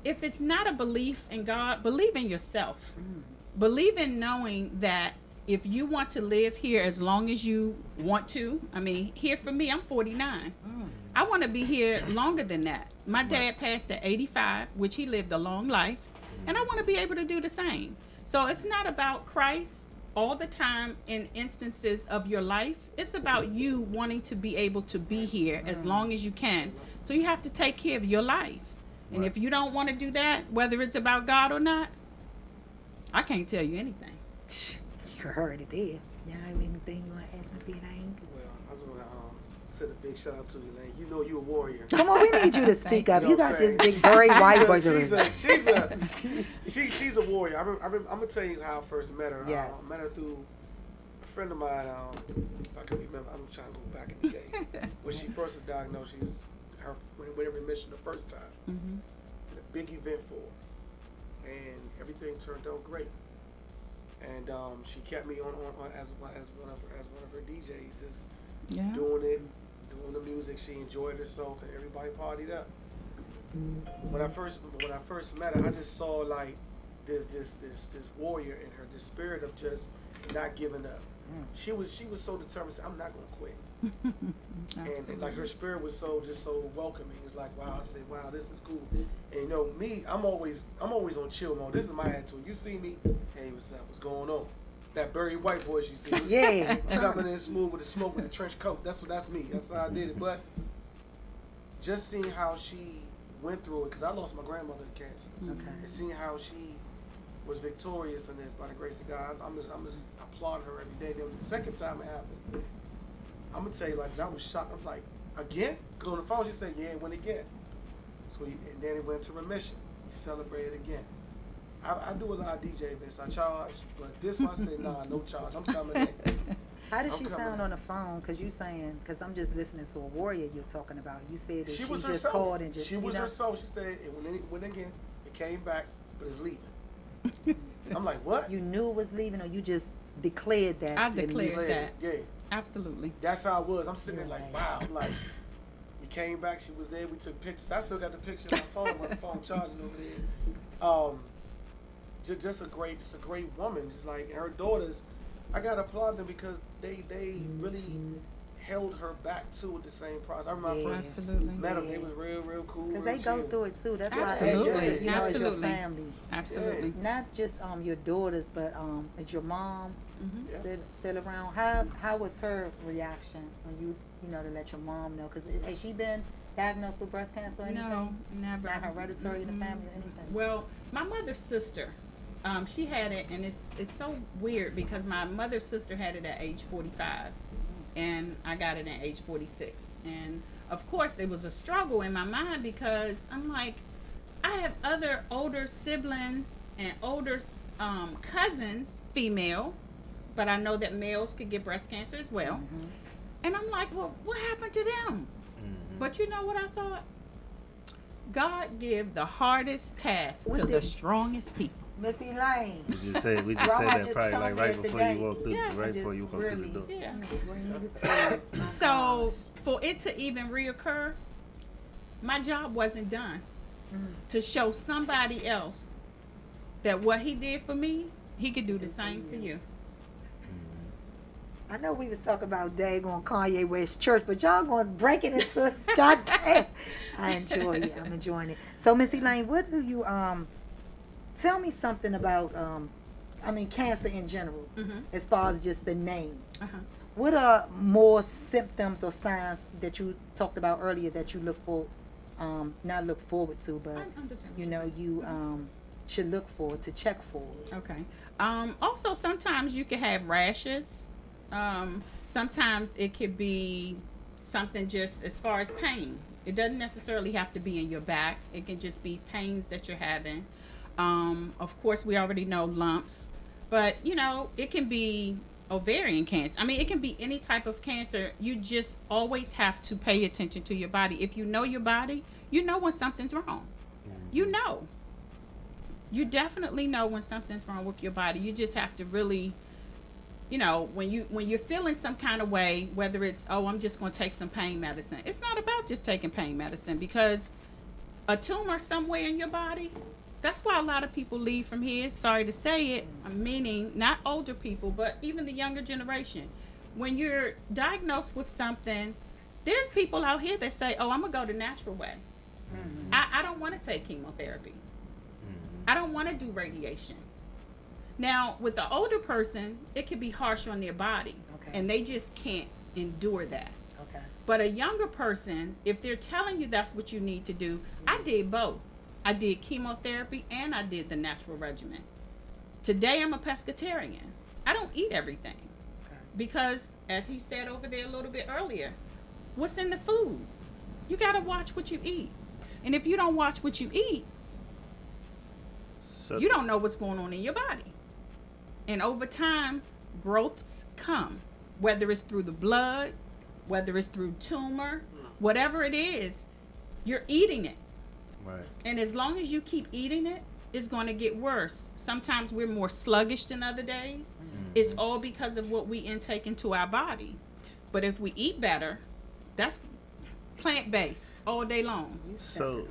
If it's not a belief in God, believe in yourself. Believe in knowing that if you want to live here as long as you want to, here for me, I'm 49. I want to be here longer than that. My dad passed at 85, which he lived a long life, and I want to be able to do the same. So it's not about Christ all the time in instances of your life. It's about you wanting to be able to be here as long as you can. So you have to take care of your life. And if you don't want to do that, whether it's about God or not, I can't tell you anything. You heard it there. Y'all have anything you want to ask me, Elaine? Well, I just want to send a big shout out to you, Elaine. You know you a warrior. Come on, we need you to speak up. You got this big Very very white boy. She's a warrior. I'm gonna tell you how I first met her. Yes. I met her through a friend of mine. If I can remember, I'm trying to go back in the day. When she first was diagnosed, her went in remission the first time. Mm-hmm. A big event for her, and everything turned out great. And she kept me on as one of her DJs, just doing the music. She enjoyed herself, and everybody partied up. When I first met her, I just saw like this warrior in her, this spirit of just not giving up. She was so determined. I'm not gonna quit. And like her spirit was so welcoming. It's like, wow. I said, wow, this is cool. And you know me, I'm always on chill mode. This is my attitude. You see me, hey, what's up? What's going on? That Barry White voice you see. Yeah. Coming in smooth with the smoke with the trench coat. That's me. That's how I did it. But just seeing how she went through it, because I lost my grandmother to cancer. Okay. And seeing how she was victorious in this by the grace of God, I'm just applauding her every day. Then the second time it happened, I'm gonna tell you, like, I was shocked. I was like, again? Because on the phone she said, yeah, it went again. And then it went to remission. We celebrated again. I do a lot of DJ events. I charge, but this one I say, nah, no charge. I'm coming in. How did she sound on the phone? Because you saying, because I'm just listening to a warrior you're talking about. You said that she was just herself. called and just, she was herself. She said it went again. It came back, but it's leaving. I'm like, what? You knew it was leaving, or you just declared that? I declared that. Yeah. Absolutely. That's how it was. I'm sitting there like, wow. I'm like, we came back. She was there. We took pictures. I still got the picture on my phone. My phone charging over there. Just a great woman. Just like, and her daughters, I gotta applaud them because they really held her back too at the same process. I remember I first met them. They was real cool. Because they go through it too. That's absolutely. why you know, Absolutely. as your family. Absolutely. Not just your daughters, but is your mom still around? How was her reaction when you to let your mom know? Because has she been diagnosed with breast cancer or anything? No, never. It's not hereditary in the family or anything? Well, my mother's sister, she had it, and it's so weird because my mother's sister had it at age 45, and I got it at age 46. And of course, it was a struggle in my mind because I'm like, I have other older siblings and older cousins, female, but I know that males could get breast cancer as well. Mm-hmm. And I'm like, well, what happened to them? Mm-hmm. But you know what I thought? God give the hardest task to the strongest people. Miss Elaine. We just said that probably like right before you walked through, right before you walked through the door. Yeah. So for it to even reoccur, my job wasn't done. To show somebody else that what he did for me, he could do the same for you. I know we was talking about daggone Kanye West Church, but y'all going to break it into goddamn. I enjoy it. I'm enjoying it. So, Miss Elaine, what do you tell me something about cancer in general, as far as just the name. What are more symptoms or signs that you talked about earlier that you look for, not look forward to, but you should look for to check for? Okay. Also, sometimes you can have rashes. Sometimes it could be something just as far as pain. It doesn't necessarily have to be in your back. It can just be pains that you're having. Of course, we already know lumps, but it can be ovarian cancer. I mean, it can be any type of cancer. You just always have to pay attention to your body. If you know your body, you know when something's wrong. You know. You definitely know when something's wrong with your body. You just have to really, when you're feeling some kind of way, whether it's, I'm just going to take some pain medicine. It's not about just taking pain medicine, because a tumor somewhere in your body, that's why a lot of people leave from here. Sorry to say it. I'm meaning not older people, but even the younger generation. When you're diagnosed with something, there's people out here that say, I'm going to go the natural way. I don't want to take chemotherapy. I don't want to do radiation. Now, with the older person, it could be harsh on their body, and they just can't endure that. But a younger person, if they're telling you that's what you need to do, I did both. I did chemotherapy and I did the natural regimen. Today I'm a pescatarian. I don't eat everything because, as he said over there a little bit earlier, what's in the food? You got to watch what you eat. And if you don't watch what you eat, you don't know what's going on in your body. And over time, growths come, whether it's through the blood, whether it's through tumor, whatever it is, you're eating it. Right. And as long as you keep eating it, it's going to get worse. Sometimes we're more sluggish than other days. It's all because of what we intake into our body. But if we eat better, that's plant-based all day long. So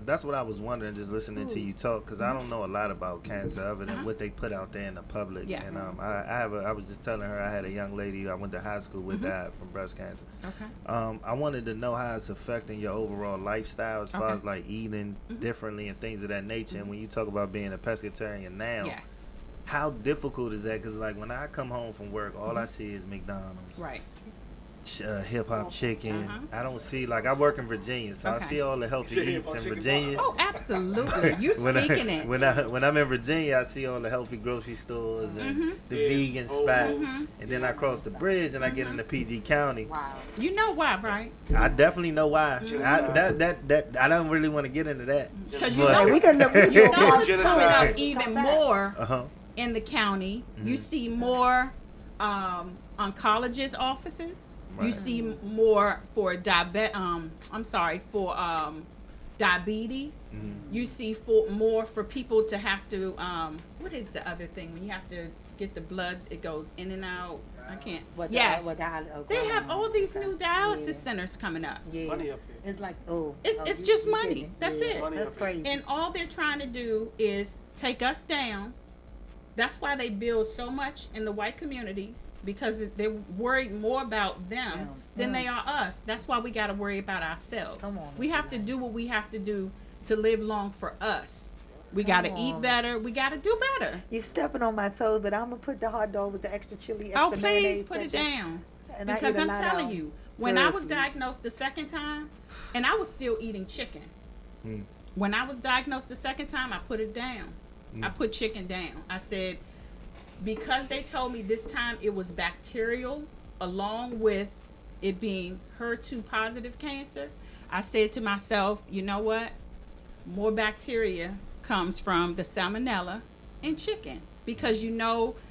that's what I was wondering, just listening to you talk, because I don't know a lot about cancer other than what they put out there in the public. Yes. And I was just telling her I had a young lady I went to high school with died from breast cancer. Okay. I wanted to know how it's affecting your overall lifestyle as far as like eating differently and things of that nature. And when you talk about being a pescatarian now, Yes. how difficult is that? Because like when I come home from work, all I see is McDonald's. Right. Hip hop chicken. I don't see, like, I work in Virginia, so I see all the healthy eats in Virginia. Oh, absolutely. You speaking it. When I'm in Virginia, I see all the healthy grocery stores and the vegan spots. And then I cross the bridge and I get into PG County. Wow. You know why, right? I definitely know why. I don't really want to get into that. Because you know it's coming up even more in the county. You see more oncologist offices. Right. You see more for diabetes. You see more for people to have to what is the other thing when you have to get the blood, it goes in and out. I can't. They have all these new dialysis centers coming up. Money up here. It's like it's just money. That's it. That's crazy. And all they're trying to do is take us down. That's why they build so much in the white communities, because they're worried more about them than they are us. That's why we got to worry about ourselves. We have to do what we have to do to live long for us. We got to eat better. We got to do better. You're stepping on my toes, but I'm going to put the hot dog with the extra chili. Extra Please put it down. Because I'm telling you, when I was diagnosed the second time, and I was still eating chicken. When I was diagnosed the second time, I put it down. I put chicken down. I said, because they told me this time it was bacterial, along with it being HER2 positive cancer, I said to myself, you know what? More bacteria comes from the salmonella in chicken. Because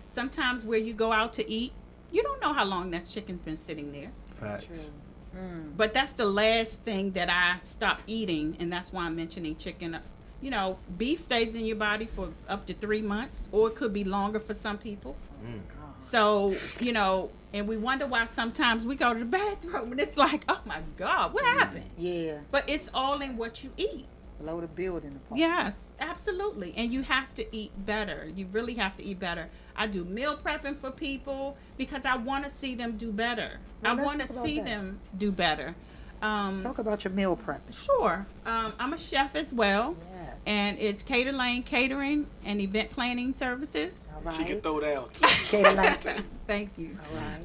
sometimes where you go out to eat, you don't know how long that chicken's been sitting there. Right. But that's the last thing that I stopped eating, and that's why I'm mentioning chicken. Beef stays in your body for up to 3 months, or it could be longer for some people. So, and we wonder why sometimes we go to the bathroom and it's like, oh my God, what happened? Yeah. But it's all in what you eat. Below the building. Yes, absolutely. And you have to eat better. You really have to eat better. I do meal prepping for people because I want to see them do better. I want to see them do better. Talk about your meal prepping. Sure. I'm a chef as well. And it's Elaine Catering and Event Planning Services. All right. She can throw down. Thank you.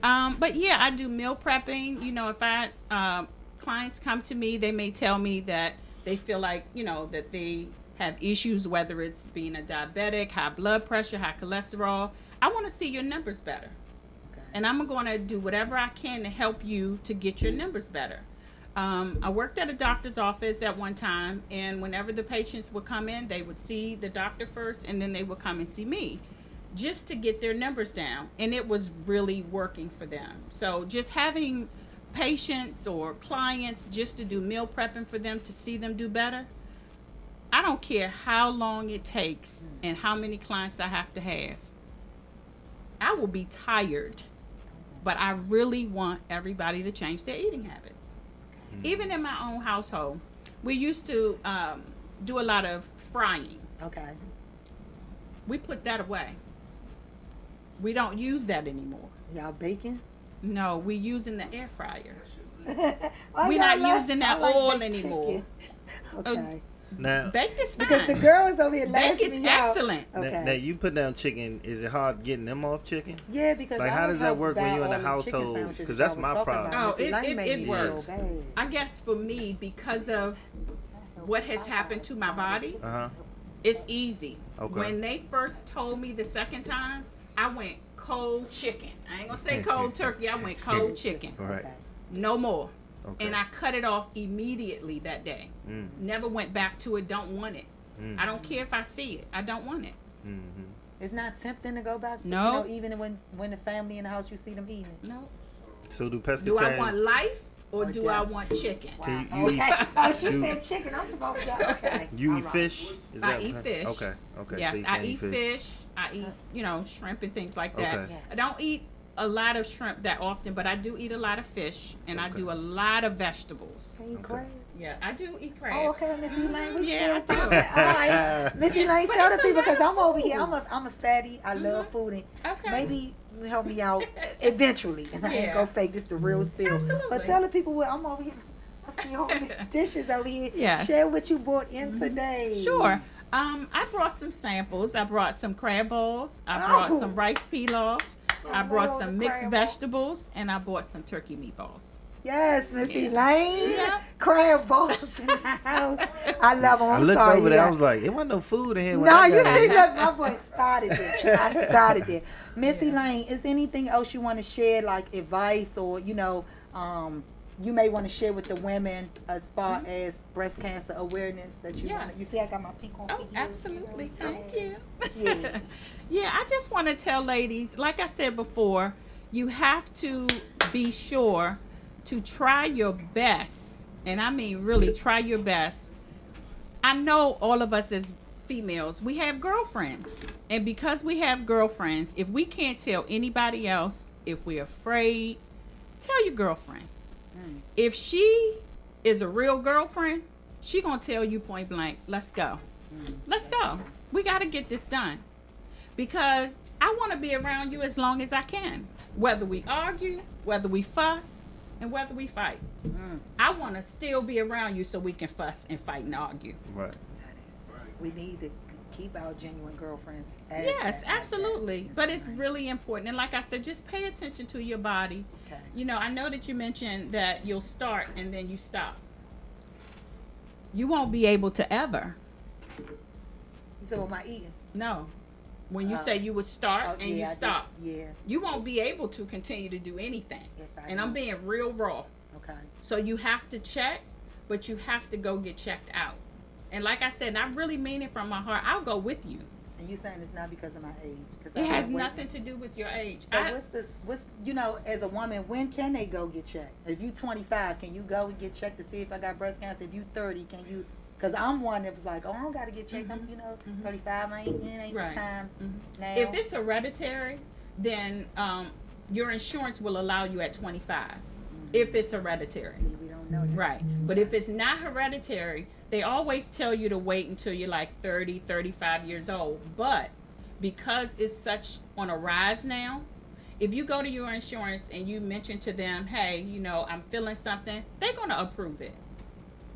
All right. But yeah, I do meal prepping. If I clients come to me, they may tell me that they feel like that they have issues, whether it's being a diabetic, high blood pressure, high cholesterol. I want to see your numbers better, and I'm going to do whatever I can to help you to get your numbers better. I worked at a doctor's office at one time, and whenever the patients would come in, they would see the doctor first, and then they would come and see me just to get their numbers down, and it was really working for them. So just having patients or clients just to do meal prepping for them to see them do better, I don't care how long it takes and how many clients I have to have. I will be tired, but I really want everybody to change their eating habits. Even in my own household, we used to do a lot of frying. Okay. We put that away. We don't use that anymore. Y'all baking? No, we using the air fryer. We're not using that oil anymore. Okay. Now, baked is fine. Because the girls over here laughing. Baked is excellent. Okay. Now you put down chicken. Is it hard getting them off chicken? Yeah, because like how does that work when you're in a household? Because that's my problem. Oh, it works. I guess for me, because of what has happened to my body, It's easy. Okay. When they first told me the second time, I went cold chicken. I ain't gonna say cold turkey. I went cold chicken. All right. No more. Okay. And I cut it off immediately that day. Never went back to it. Don't want it. I don't care if I see it. I don't want it. It's not tempting to go back to, No. you know, even when the family in the house, you see them eating it. No. So do pescatarians? Do I want life or do I want chicken? Can you Okay. eat? Oh, she do- said chicken. I'm supposed to. Okay. You eat fish? Is I that eat what- fish. Okay. Okay. Yes, so you I can't eat fish. I eat, you know, shrimp and things like that. Okay. I don't eat a lot of shrimp that often, but I do eat a lot of fish and I do a lot of vegetables. Can you crab? Yeah, I do eat crabs. Oh, okay, Miss Elaine. We Yeah, still I do. talking. All right. Miss Elaine, But tell the it's people, because a lot I'm of over here. food. I'm a fatty. I love food. And Okay. maybe you help me out eventually. And I ain't Yeah. gonna fake this the real spill. Absolutely. But tell the people what I'm over here. I see all these dishes over here. Yes. Share what you brought in today. Sure. I brought some samples. I brought some crab balls. I brought Oh. some rice pilaf. I brought love some the mixed crab balls. vegetables, and I bought some turkey meatballs. Yes, Miss Yeah. Elaine. Yeah. Crab balls in the house. I love them. I I'm looked sorry. over there. I yeah. was like, it wasn't no food in here. when No, I you got see, here. look, my boy started there. I started there. Miss Elaine, is there anything else you want to share, like advice or, you know, you may want to share with the women as far as breast cancer awareness that you want Yes. to, you see I got my pink on Oh, for you. absolutely. Thank you. Yeah. Yeah, I just want to tell ladies, like I said before, you have to be sure to try your best. And I mean, really try your best. I know all of us as females, we have girlfriends. And because we have girlfriends, if we can't tell anybody else, if we're afraid, tell your girlfriend. If she is a real girlfriend, she gonna tell you point blank, let's go. Let's go. We gotta get this done. Because I wanna be around you as long as I can. Whether we argue, whether we fuss, and whether we fight. I wanna still be around you so we can fuss and fight and argue. Right. We need to keep our genuine girlfriends. As Yes, that, like absolutely. that. But it's really important. And like I said, just pay attention to your body. Okay. You know, I know that you mentioned that you'll start and then you stop. You won't be able to ever. You said, what am I eating? No. When you say you would start and you I did. stop, Yeah. you won't be able to continue to do anything. Yes, I And I'm know. being real raw. Okay. So you have to check, but you have to go get checked out. And like I said, and I really mean it from my heart, I'll go with you. And you saying it's not because of my age? 'Cause It I has was waiting. nothing to do with your age. So I- what's you know, as a woman, when can they go get checked? If you 25, can you go and get checked to see if I got breast cancer? If you 30, can you? Because I'm one that was like, oh, I don't got to get checked. I'm, you know, 35, it ain't Right. the time now. If it's hereditary, then your insurance will allow you at 25. If it's hereditary. See, we don't know that. Right. But if it's not hereditary, they always tell you to wait until you're like 30, 35 years old. But because it's such on a rise now, if you go to your insurance and you mention to them, hey, you know, I'm feeling something, they're going to approve it.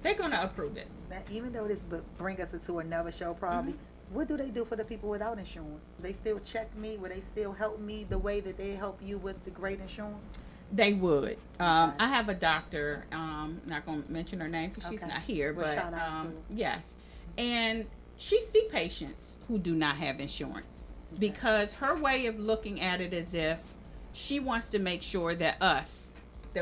They're going to approve it. Now, even though this would bring us into another show, probably, what do they do for the people without insurance? They still check me? Will they still help me the way that they help you with the great insurance? They would. I have a doctor, not going to mention her name because she's Okay. not here, Well, but shout out to her. yes. And she see patients who do not have insurance because her way of looking at it is if she wants to make sure that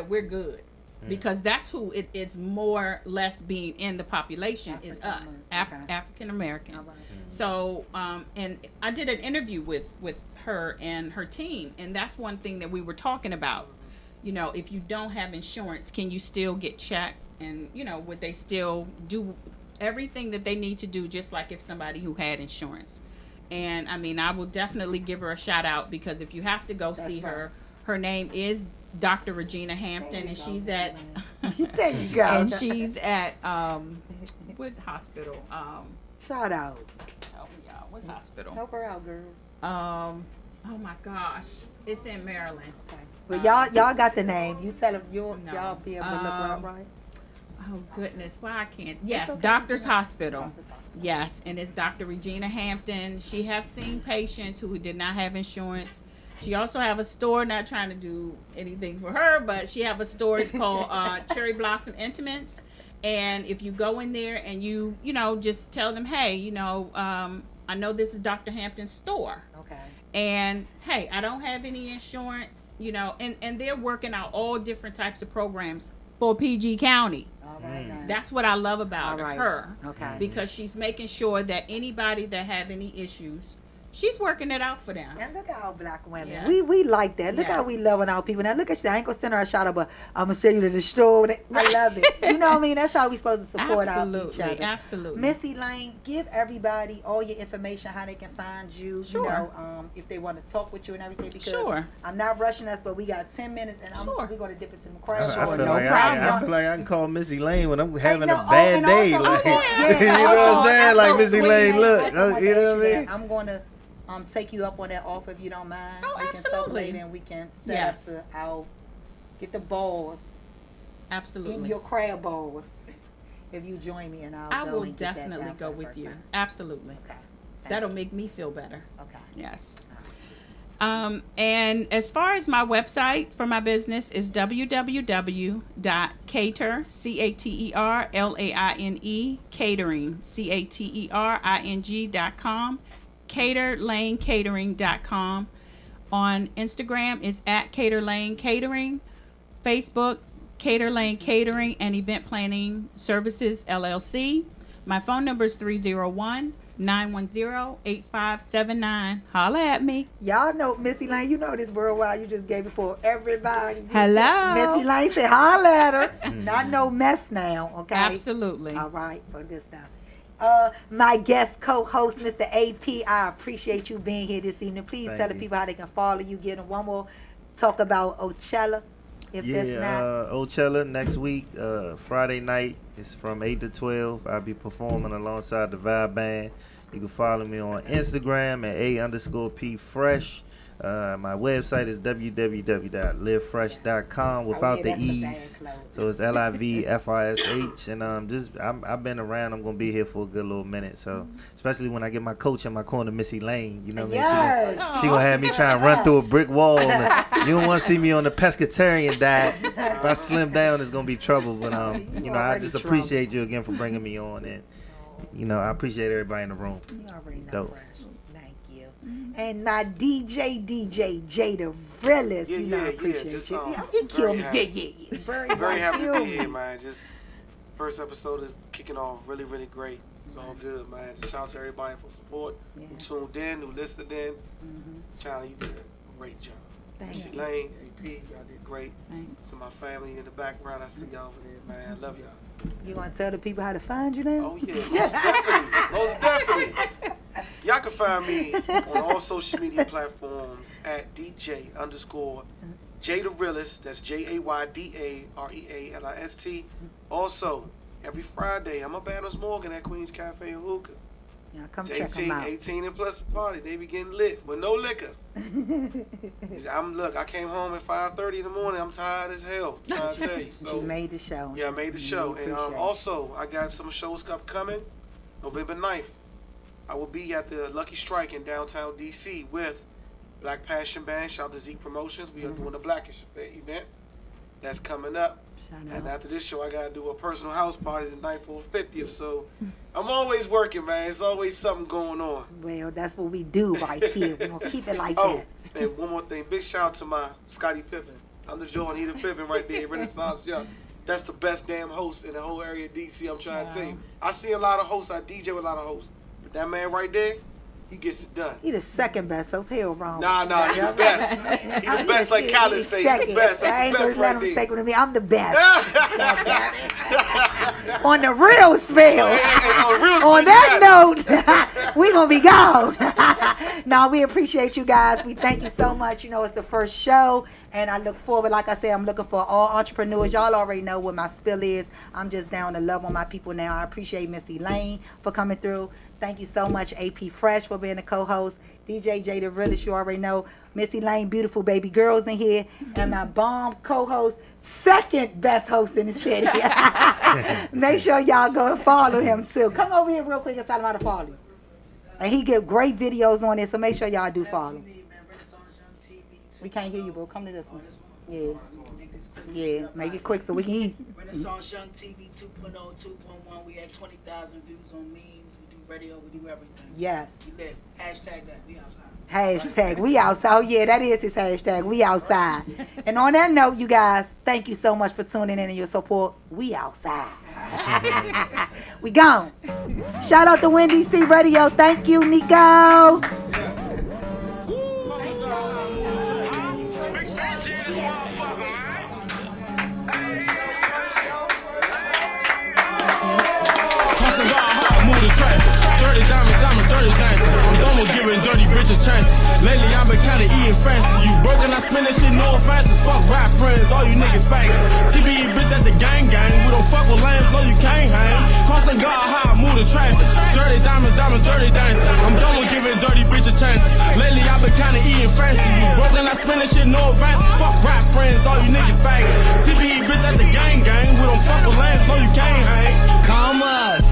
we're good. Because that's who it is more or less being in the population is us, African American. So, and I did an interview with her and her team, and that's one thing that we were talking about. You know, if you don't have insurance, can you still get checked? And, you know, would they still do everything that they need to do just like if somebody who had insurance? And, I mean, I will definitely give her a shout out because if you have to go see her, her name is Dr. Regina Hampton, and she's at There you go. and she's at what hospital? Shout out. Help me out. What hospital? Help her out, girls. Oh my gosh, it's in Maryland. But y'all got the name. You tell them y'all No. be able to look her up, right? Oh goodness, why I can't? Yes, okay. Doctor's Hospital. Yes, and it's Dr. Regina Hampton. She have seen patients who did not have insurance. She also have a store. Not trying to do anything for her, but she have a store. It's called Cherry Blossom Intimates, And if you go in there and you know, just tell them, hey, you know, I know this is Dr. Hampton's store. Okay. And hey, I don't have any insurance, you know, and they're working out all different types of programs for PG County. All right. That's what I love about All right. her. Okay. Because she's making sure that anybody that have any issues, she's working it out for them. And look at our black women. Yes. We like that. Look how Yes. we loving our people. Now look at you. I ain't gonna send her a shout out, but I'm gonna send you to the store. I love it. You know what I mean? That's how we supposed to support our each other. Absolutely. Miss Elaine, give everybody all your information, how they can find you. Sure. You know, if they want to talk with you and everything. Because Sure. I'm not rushing us, but we got 10 minutes, and we're gonna dip into the crowd. I feel no like problem. I feel like I can call Miss Elaine when I'm having no, a bad and day. also- Like, yeah, you know what I'm saying? that's Like so Miss sweet, Elaine, man. look, I just want to you know ask what I you mean? that. I'm gonna take you up on that offer if you don't mind. Oh, we can talk absolutely. later and we can set Yes. up to get the balls in Absolutely. your crab balls. If you join me, and I go will and get that definitely down go for the with first you. time. Absolutely. Okay. That'll make me feel better. Okay. Yes. And as far as my website for my business is www.cater, CATERLAINE, catering, CATERING.com, caterlanecatering.com. On Instagram is at Cater Lane Catering, Facebook Cater Lane Catering and Event Planning Services LLC. My phone number is 301-910-8579. Holla at me. Y'all know Miss Elaine. You know this worldwide. You just gave it for everybody. Hello. Miss Elaine said, "Holla at her." Not no mess now. Okay. Absolutely. All right, for good stuff. My guest co-host, Mr. AP, I appreciate you being here this evening. Please Thank tell the you. people how they can follow you. Get them one more talk about Ocella. If that's not. Ocella next week, Friday night. It's from 8 to 12. I'll be performing alongside the Vibe Band. You can follow me on Instagram at A_P Fresh. My website is www.livefresh.com without the E's. So it's LIVFRSH. And I've been around. I'm gonna be here for a good little minute. So especially when I get my coach in my corner, Miss Elaine. You know what I mean? She gonna have me trying to run through a brick wall. And you don't want to see me on the pescatarian diet. If I slim down, it's gonna be trouble. But you know, I just appreciate you again for bringing me on, and you know, I appreciate everybody in the room. You already know. Dope. Thank you. And now DJ Jada Realist. Yeah, you know, I yeah, appreciate just, you. very You kill me. happy. Yeah. Very happy to you. be here, man. Just first episode is kicking off really, really great. It's all good, man. Just shout out to everybody for support, who tuned in, who listened in. China, you did a great job. Thank you. Elaine, AP, y'all did great. Thanks. To my family in the background, I see y'all over there, man. I love y'all. You want to tell the people how to find you now? Oh, yeah, most definitely. Y'all can find me on all social media platforms at DJ_Jada Realist. That's JAYDAREALIST. Also, every Friday, I'm a Banners Morgan at Queen's Cafe and Hookah. Yeah, come It's check them out. 18 and plus party. They be getting lit with no liquor. I came home at 5:30 in the morning. I'm tired as hell. I'm trying to tell you. So, You made the show. yeah, I made the show. And also, I got some shows upcoming. November 9th, I will be at the Lucky Strike in downtown D.C. with Black Passion Band. Shout out to Zeke Promotions. We are doing the Blackish event. That's coming up. And after this show, I got to do a personal house party the night for 50th. So I'm always working, man. There's always something going on. Well, that's what we do right here. We're going to keep it like Oh, that. and one more thing. Big shout out to my Scottie Pippen. I'm the Jordan, he the Pippen right there, Renaissance Young. That's the best damn host in the whole area of D.C., I'm trying to tell you. I see a lot of hosts. I DJ with a lot of hosts. But that man right there, he gets it done. He the second best, so hell wrong. Nah, he the best. He the best, like Khaled say. He the best. I That's ain't the gonna best let right him there. take it with me. I'm the best. On the real spell. On that note, we gonna be gone. No, we appreciate you guys. We thank you so much. You know, it's the first show, and I look forward. Like I said, I'm looking for all entrepreneurs. Y'all already know what my spill is. I'm just down to love on my people now. I appreciate Miss Elaine for coming through. Thank you so much, AP Fresh, for being a co-host. DJ Jada Realist, you already know. Miss Elaine, beautiful baby girls in here. And my bomb co-host, second best host in the city. Make sure y'all go and follow him, too. Come over here real quick and tell him how to follow you. And he get great videos on it, so make sure y'all do follow. We can't hear you, bro. Come to this one. Yeah. Yeah, make it quick so we can eat. Renaissance Young TV 2.0, 2.1. We had 20,000 views on memes. We do radio, we do everything. Yes. We live. Hashtag that. We outside. Hashtag we outside. Oh yeah, that is his hashtag. We outside. And on that note, you guys, thank you so much for tuning in and your support. We outside. We gone. Shout out to Wendy C Radio. Thank you, Nico. Dirty diamonds, dirty dancing. I'm done with giving dirty bitches chances. Lately I've been kinda eating fancy. You broken, I spend that shit no offenses. Fuck rap friends, all you niggas faggots. TBE bitch, that's the gang gang. We don't fuck with lames, no you can't hang. Crossing God high, move the traffic. Dirty diamonds, dirty dancing. I'm done with giving dirty bitches chances. Lately I've been kinda eating fancy. You broken, I spend that shit no offenses. Fuck rap friends, all you niggas faggots. TBE bitch, that's the gang gang. We don't fuck with lames, no you can't hang. Commas.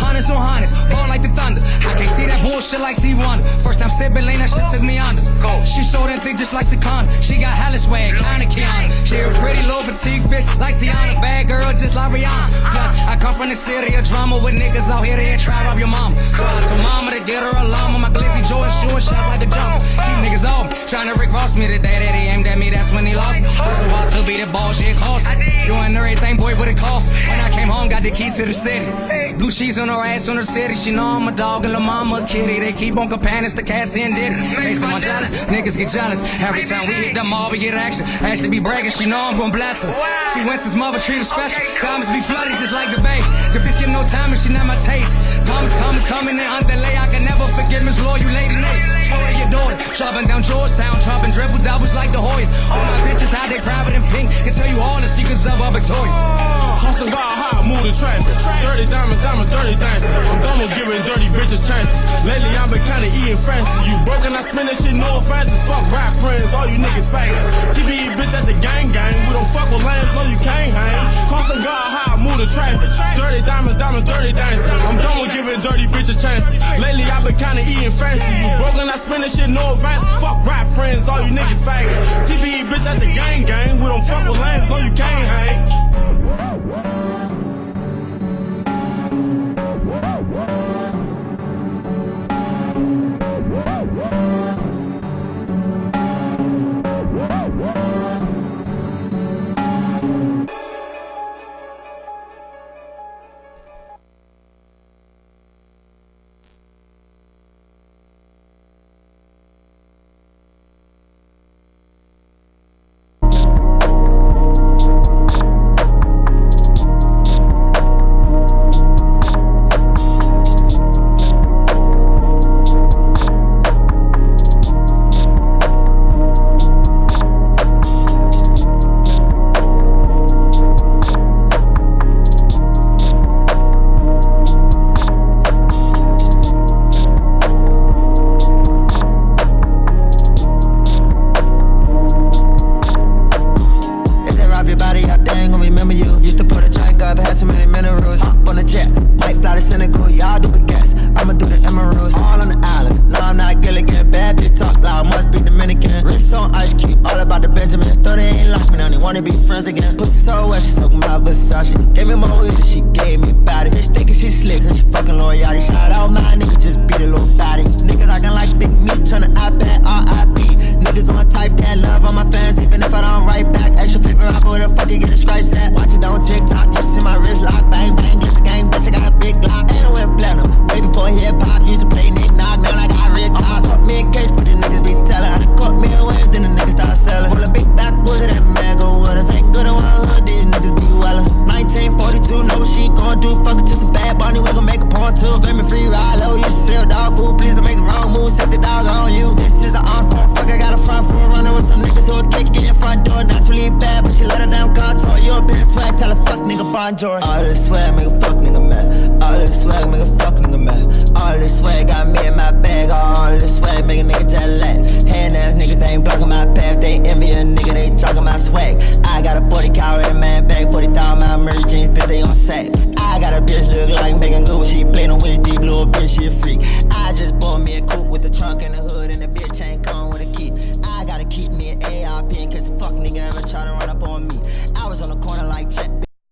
Honest on honest, ball like the thunder. I can't see that bullshit like C1. First time sipping, Elaine, that shit took me under. She showed that thing just like Sakana. She got hella swag, kinda Kiana. She a pretty little petite bitch like Tiana. Bad girl just like Rihanna. Plus, I come from the city of drama with niggas out here that try to rob your mama. So I told mama to get her a llama. My glizzy Jordan shooting shots like the jumper. Keep niggas on me, tryna Rick Ross me today that he aimed at me, that's when he lost me. So I still be the ball, shit cost me. Doing everything, boy, with a cough. When I came home, got the key to the city. Blue cheese on her ass on her titty. She know I'm a dog and la mama a kitty. They keep on comparing us to Cassie and Diddy. They say I'm jealous, niggas get jealous. Every time we hit the mall, we get action. Ashley be bragging, she know I'm gon' bless her. She went to his mother, treat her special. Diamonds be flooded just like the bay. The bitch get no time and she not my taste. Commas coming in underlay. I can never forget Miss Law, you lady Nate. Show her your daughter. Chopping down Georgetown, chopping dribble doubles like the Hoyas. All my bitches how they private and pink. Can tell you all the secrets of our Victoria. Crossing God high, move the traffic. Dirty diamonds, dirty dancing. I'm done with giving dirty bitches chances. Lately I've been kinda eating fancy. You broken, I spend that shit no offenses. Fuck rap friends, all you niggas faggots. TBE bitch, that's the gang gang. We don't fuck with lames, no you can't hang. Crossing God high, move the traffic. Dirty diamonds, dirty dancing. I'm done with giving dirty bitches chances. Lately I've been kinda eating fancy. You broken, I spend that shit no offenses. Fuck rap friends, all you niggas faggots. TBE bitch, that's the gang gang. We don't fuck with lames, no you can't hang. All this swag make a fuck nigga mad. All this swag make a fuck nigga mad. All this swag got me in my bag. All this swag make a nigga jet lag. Hand ass niggas, they ain't blocking my path. They envy a nigga, they talking my swag.